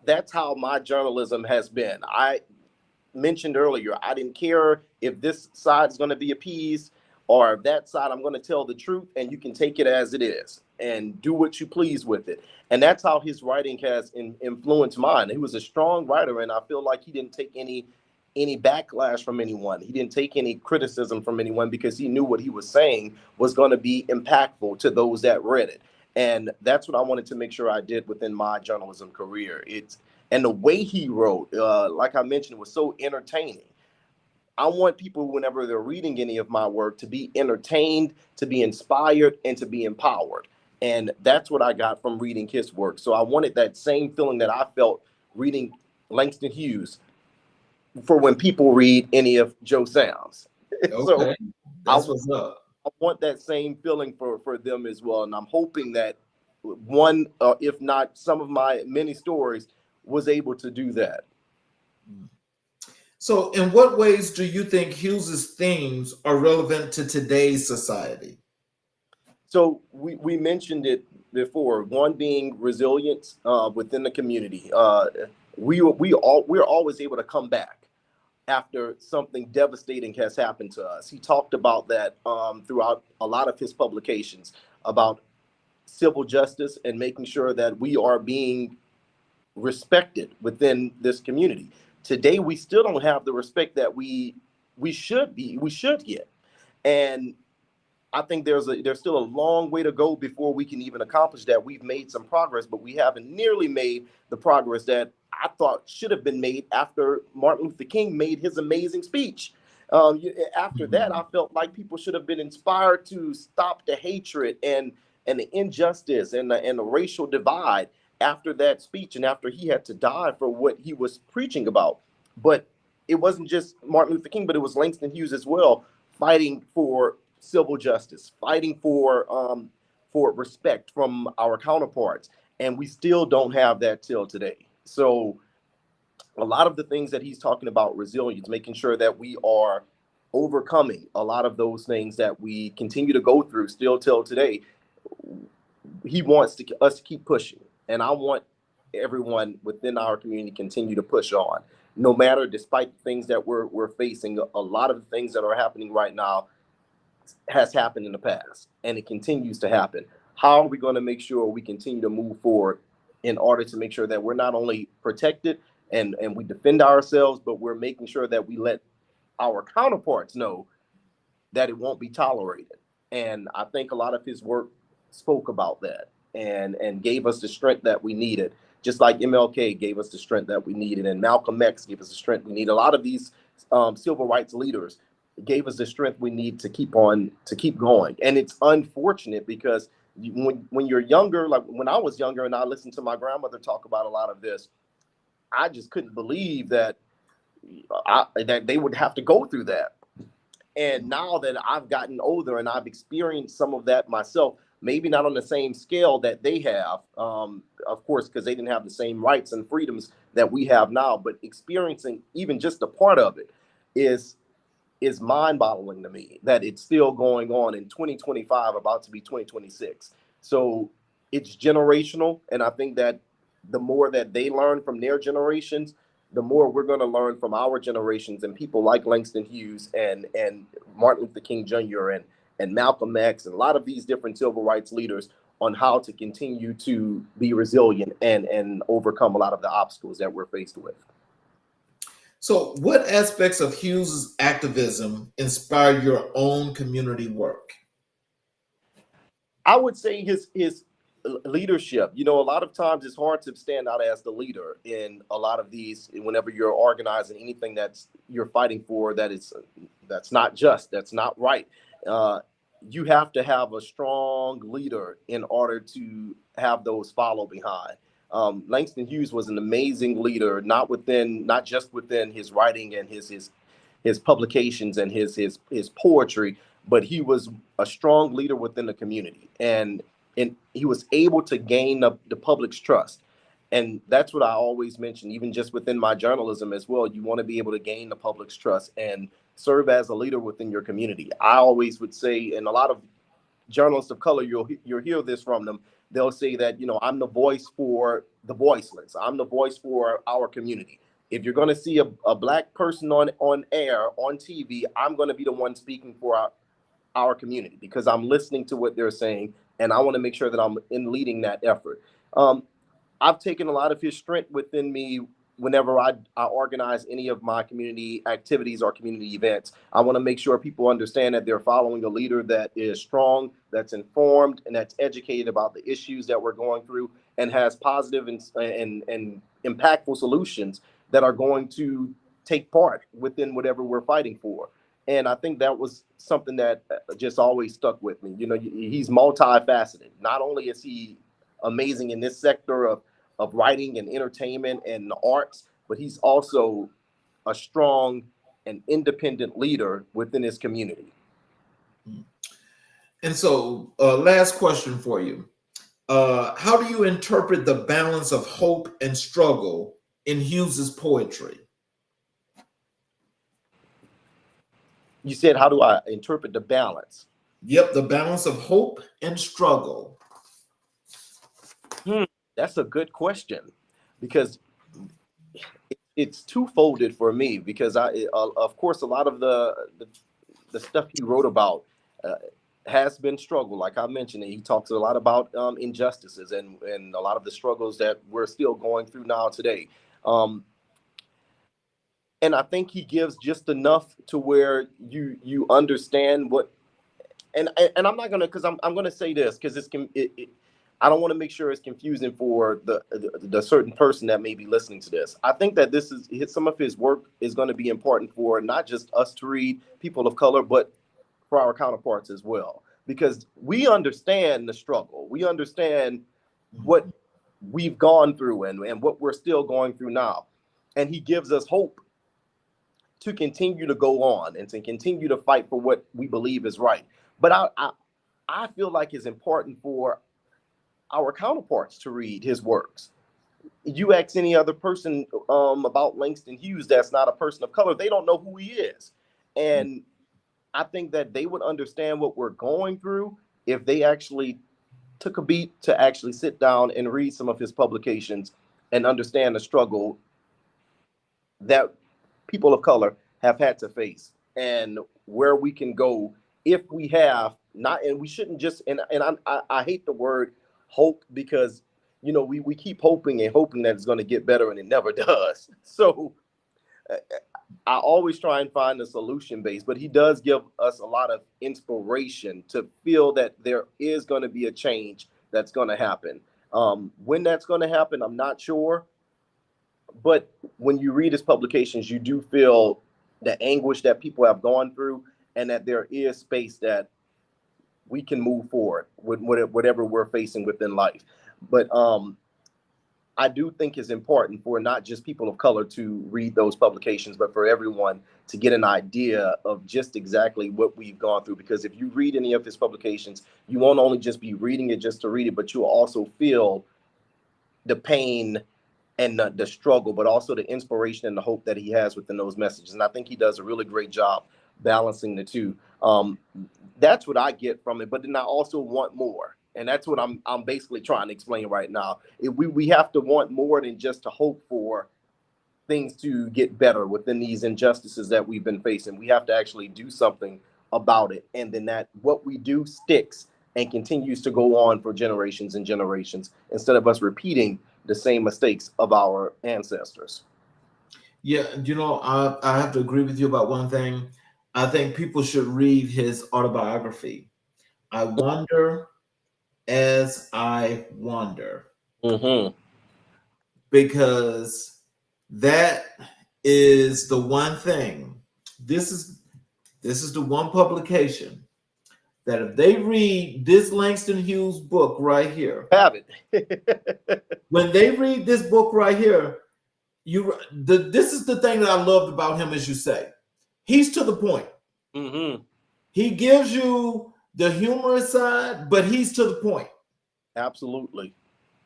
that's how my journalism has been. I mentioned earlier, I didn't care if this side is going to be appeased or that side. I'm going to tell the truth, and you can take it as it is and do what you please with it. And that's how his writing has influenced mine. He was a strong writer, and I feel like he didn't take any backlash from anyone. He didn't take any criticism from anyone, because he knew what he was saying was going to be impactful to those that read it. And that's what I wanted to make sure I did within my journalism career. And the way he wrote, like I mentioned, was so entertaining. I want people, whenever they're reading any of my work, to be entertained, to be inspired, and to be empowered. And that's what I got from reading his work. So I wanted that same feeling that I felt reading Langston Hughes for when people read any of Joe Sam's. Okay. That's what's up. I want that same feeling for them as well. And I'm hoping that one, if not some of my many stories, was able to do that. So in what ways do you think Hughes's themes are relevant to today's society? So we mentioned it before, one being resilience within the community. We're always able to come back. after something devastating has happened to us. He talked about that throughout a lot of his publications about civil justice and making sure that we are being respected within this community. Today, we still don't have the respect that we should get, and I think there's still a long way to go before we can even accomplish that. We've made some progress, but we haven't nearly made the progress that I thought should have been made after Martin Luther King made his amazing speech. After that, I felt like people should have been inspired to stop the hatred and the injustice and the racial divide after that speech and after he had to die for what he was preaching about. But it wasn't just Martin Luther King, but it was Langston Hughes as well, fighting for civil justice, fighting for respect from our counterparts, and we still don't have that till today. So a lot of the things that he's talking about, resilience, making sure that we are overcoming a lot of those things that we continue to go through still till today. He wants us to keep pushing, and I want everyone within our community to continue to push on, no matter, despite the things that we're facing. A lot of the things that are happening right now has happened in the past, and it continues to happen. How are we going to make sure we continue to move forward in order to make sure that we're not only protected and we defend ourselves, but we're making sure that we let our counterparts know that it won't be tolerated? And I think a lot of his work spoke about that and gave us the strength that we needed, just like MLK gave us the strength that we needed, and Malcolm X gave us the strength we need. A lot of these civil rights leaders gave us the strength we need to keep going. And it's unfortunate because when you're younger, like when I was younger and I listened to my grandmother talk about a lot of this, I just couldn't believe that that they would have to go through that. And now that I've gotten older and I've experienced some of that myself, maybe not on the same scale that they have, of course, because they didn't have the same rights and freedoms that we have now, but experiencing even just a part of it is mind-boggling to me that it's still going on in 2025, about to be 2026. So it's generational, and I think that the more that they learn from their generations, the more we're going to learn from our generations and people like Langston Hughes and Martin Luther King Jr. and Malcolm X and a lot of these different civil rights leaders on how to continue to be resilient and overcome a lot of the obstacles that we're faced with. So, what aspects of Hughes' activism inspired your own community work? I would say his leadership. You know, a lot of times it's hard to stand out as the leader in a lot of these, whenever you're organizing anything that's you're fighting for, that's not just, that's not right. You have to have a strong leader in order to have those follow behind. Langston Hughes was an amazing leader, not just within his writing and his publications and his poetry, but he was a strong leader within the community, and he was able to gain the public's trust. And that's what I always mention, even just within my journalism as well. You want to be able to gain the public's trust and serve as a leader within your community. I always would say, and a lot of journalists of color, you'll hear this from them. They'll say that, you know, I'm the voice for the voiceless. I'm the voice for our community. If you're going to see a black person on air, on TV, I'm going to be the one speaking for our community because I'm listening to what they're saying, and I want to make sure that I'm in leading that effort. I've taken a lot of his strength within me whenever I organize any of my community activities or community events. I want to make sure people understand that they're following a leader that is strong, that's informed, and that's educated about the issues that we're going through and has positive and impactful solutions that are going to take part within whatever we're fighting for. And I think that was something that just always stuck with me. You know, he's multifaceted. Not only is he amazing in this sector of writing and entertainment and the arts, but he's also a strong and independent leader within his community. And so, last question for you. How do you interpret the balance of hope and struggle in Hughes's poetry? You said, how do I interpret the balance? Yep, the balance of hope and struggle. That's a good question, because it's it's twofolded for me because of course, a lot of the stuff he wrote about uh, has been struggle. Like I mentioned, he talks a lot about injustices and a lot of the struggles that we're still going through now today. Um, and I think he gives just enough to where you understand what. And I'm not gonna, because I'm gonna say this because I don't want to make sure it's confusing for the certain person that may be listening to this. I think that some of his work is going to be important for not just us to read, people of color, but for our counterparts as well, because we understand the struggle, we understand what we've gone through and what we're still going through now, and he gives us hope to continue to go on and to continue to fight for what we believe is right. But I feel like it's important for our counterparts to read his works. You ask any other person about Langston Hughes that's not a person of color, they don't know who he is. And I think that they would understand what we're going through if they actually took a beat to actually sit down and read some of his publications and understand the struggle that people of color have had to face and where we can go if we have not. And we shouldn't just, I hate the word hope, because we keep hoping and hoping that it's going to get better and it never does. So I always try and find a solution base, but he does give us a lot of inspiration to feel that there is going to be a change that's going to happen. When that's going to happen, I'm not sure. But when you read his publications, you do feel the anguish that people have gone through, and that there is space that we can move forward with whatever we're facing within life. But I do think it's important for not just people of color to read those publications, but for everyone to get an idea of just exactly what we've gone through. Because if you read any of his publications, you won't only just be reading it just to read it, but you'll also feel the pain and the struggle, but also the inspiration and the hope that he has within those messages. And I think he does a really great job balancing the two. That's what I get from it. But then I also want more. And that's what I'm basically trying to explain right now. We have to want more than just to hope for things to get better within these injustices that we've been facing. We have to actually do something about it. And then that what we do sticks and continues to go on for generations and generations, instead of us repeating the same mistakes of our ancestors. Yeah, I have to agree with you about one thing. I think people should read his autobiography. I wonder as I wander, Mm-hmm. because that is the one thing. This is the one publication that if they read this Langston Hughes book right here, Have it. when they read this book right here, this is the thing that I loved about him, as you say. He's to the point. Mm-hmm. He gives you the humorous side, but he's to the point. Absolutely.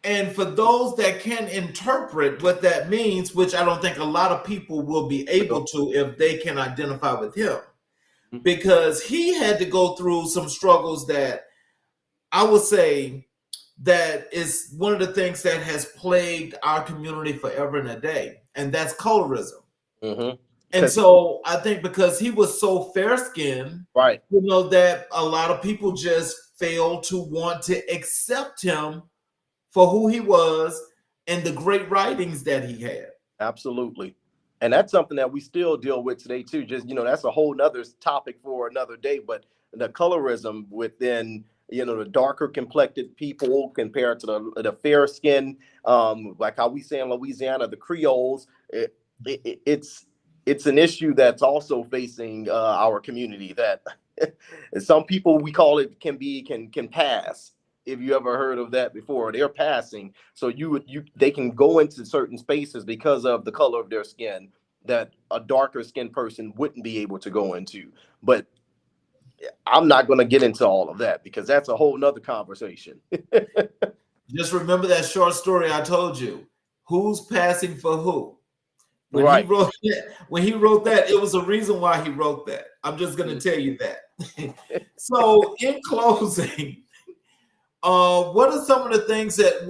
And for those that can interpret what that means, which I don't think a lot of people will be able to if they can identify with him, because he had to go through some struggles that I would say that is one of the things that has plagued our community forever and a day, and that's colorism. Mm-hmm. And so I think because he was so fair-skinned, right, that a lot of people just failed to want to accept him for who he was and the great writings that he had. Absolutely. And that's something that we still deal with today too. Just, that's a whole nother topic for another day, but the colorism within, the darker complected people compared to the fair skin, like how we say in Louisiana, the Creoles, it's an issue that's also facing our community that some people, we call it, can pass. If you ever heard of that before, they're passing. So they can go into certain spaces because of the color of their skin that a darker skinned person wouldn't be able to go into. But I'm not going to get into all of that because that's a whole nother conversation. Just remember that short story I told you. Who's passing for who? When he wrote that, it was a reason why he wrote that. I'm just going to tell you that. So in closing, what are some of the things that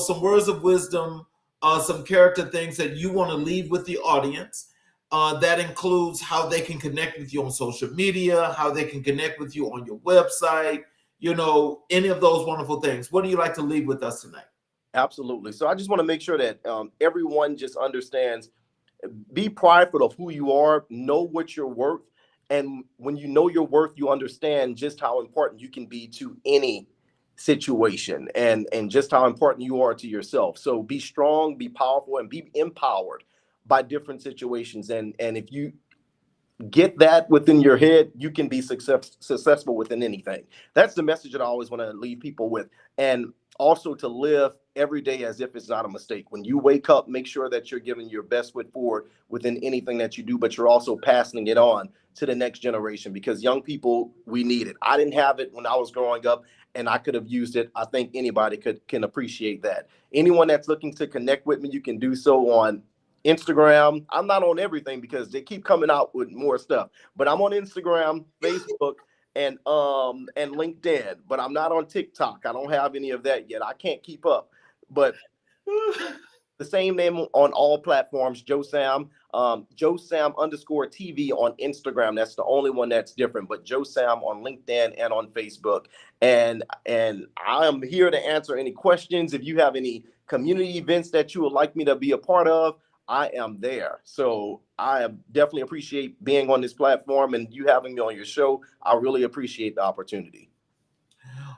some words of wisdom some character things that you want to leave with the audience. That includes how they can connect with you on social media, how they can connect with you on your website, any of those wonderful things. What do you like to leave with us tonight? Absolutely. So I just want to make sure that everyone just understands, be prideful of who you are, know what you're worth. And when you know your worth, you understand just how important you can be to any situation, and just how important you are to yourself. So be strong, be powerful, and be empowered by different situations. And if you get that within your head, you can be successful within anything. That's the message that I always want to leave people with. And also to live every day as if it's not a mistake. When you wake up, make sure that you're giving your best foot forward within anything that you do, but you're also passing it on to the next generation, because young people, we need it. I didn't have it when I was growing up, and I could have used it. I think anybody can appreciate that. Anyone that's looking to connect with me, you can do so on Instagram. I'm not on everything because they keep coming out with more stuff, but I'm on Instagram, Facebook, and LinkedIn, but I'm not on TikTok. I don't have any of that yet. I can't keep up, but the same name on all platforms, Joe Sam, Joe Sam _TV on Instagram. That's the only one that's different, but Joe Sam on LinkedIn and on Facebook. And I am here to answer any questions. If you have any community events that you would like me to be a part of, I am there. So I definitely appreciate being on this platform and you having me on your show. I really appreciate the opportunity.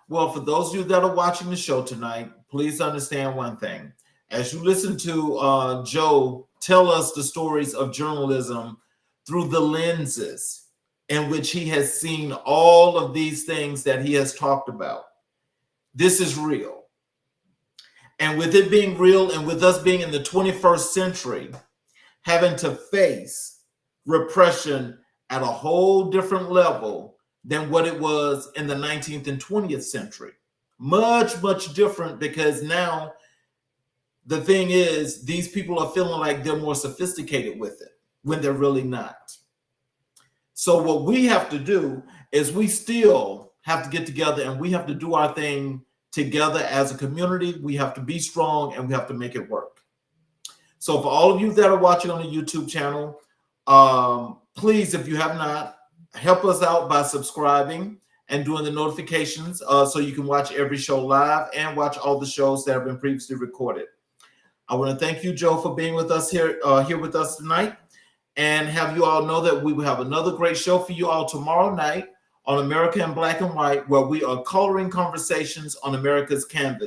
Well, for those of you that are watching the show tonight, please understand one thing. As you listen to Joe tell us the stories of journalism through the lenses in which he has seen all of these things that he has talked about, this is real. And with it being real, and with us being in the 21st century, having to face repression at a whole different level than what it was in the 19th and 20th century. Much, much different, because now the thing is, these people are feeling like they're more sophisticated with it when they're really not. So what we have to do is we still have to get together and we have to do our thing together as a community. We have to be strong and we have to make it work. So for all of you that are watching on the YouTube channel, please, if you have not, help us out by subscribing and doing the notifications so you can watch every show live and watch all the shows that have been previously recorded. I want to thank you, Joe, for being with us here with us tonight, and have you all know that we will have another great show for you all tomorrow night on America in Black and White, where we are coloring conversations on America's canvas.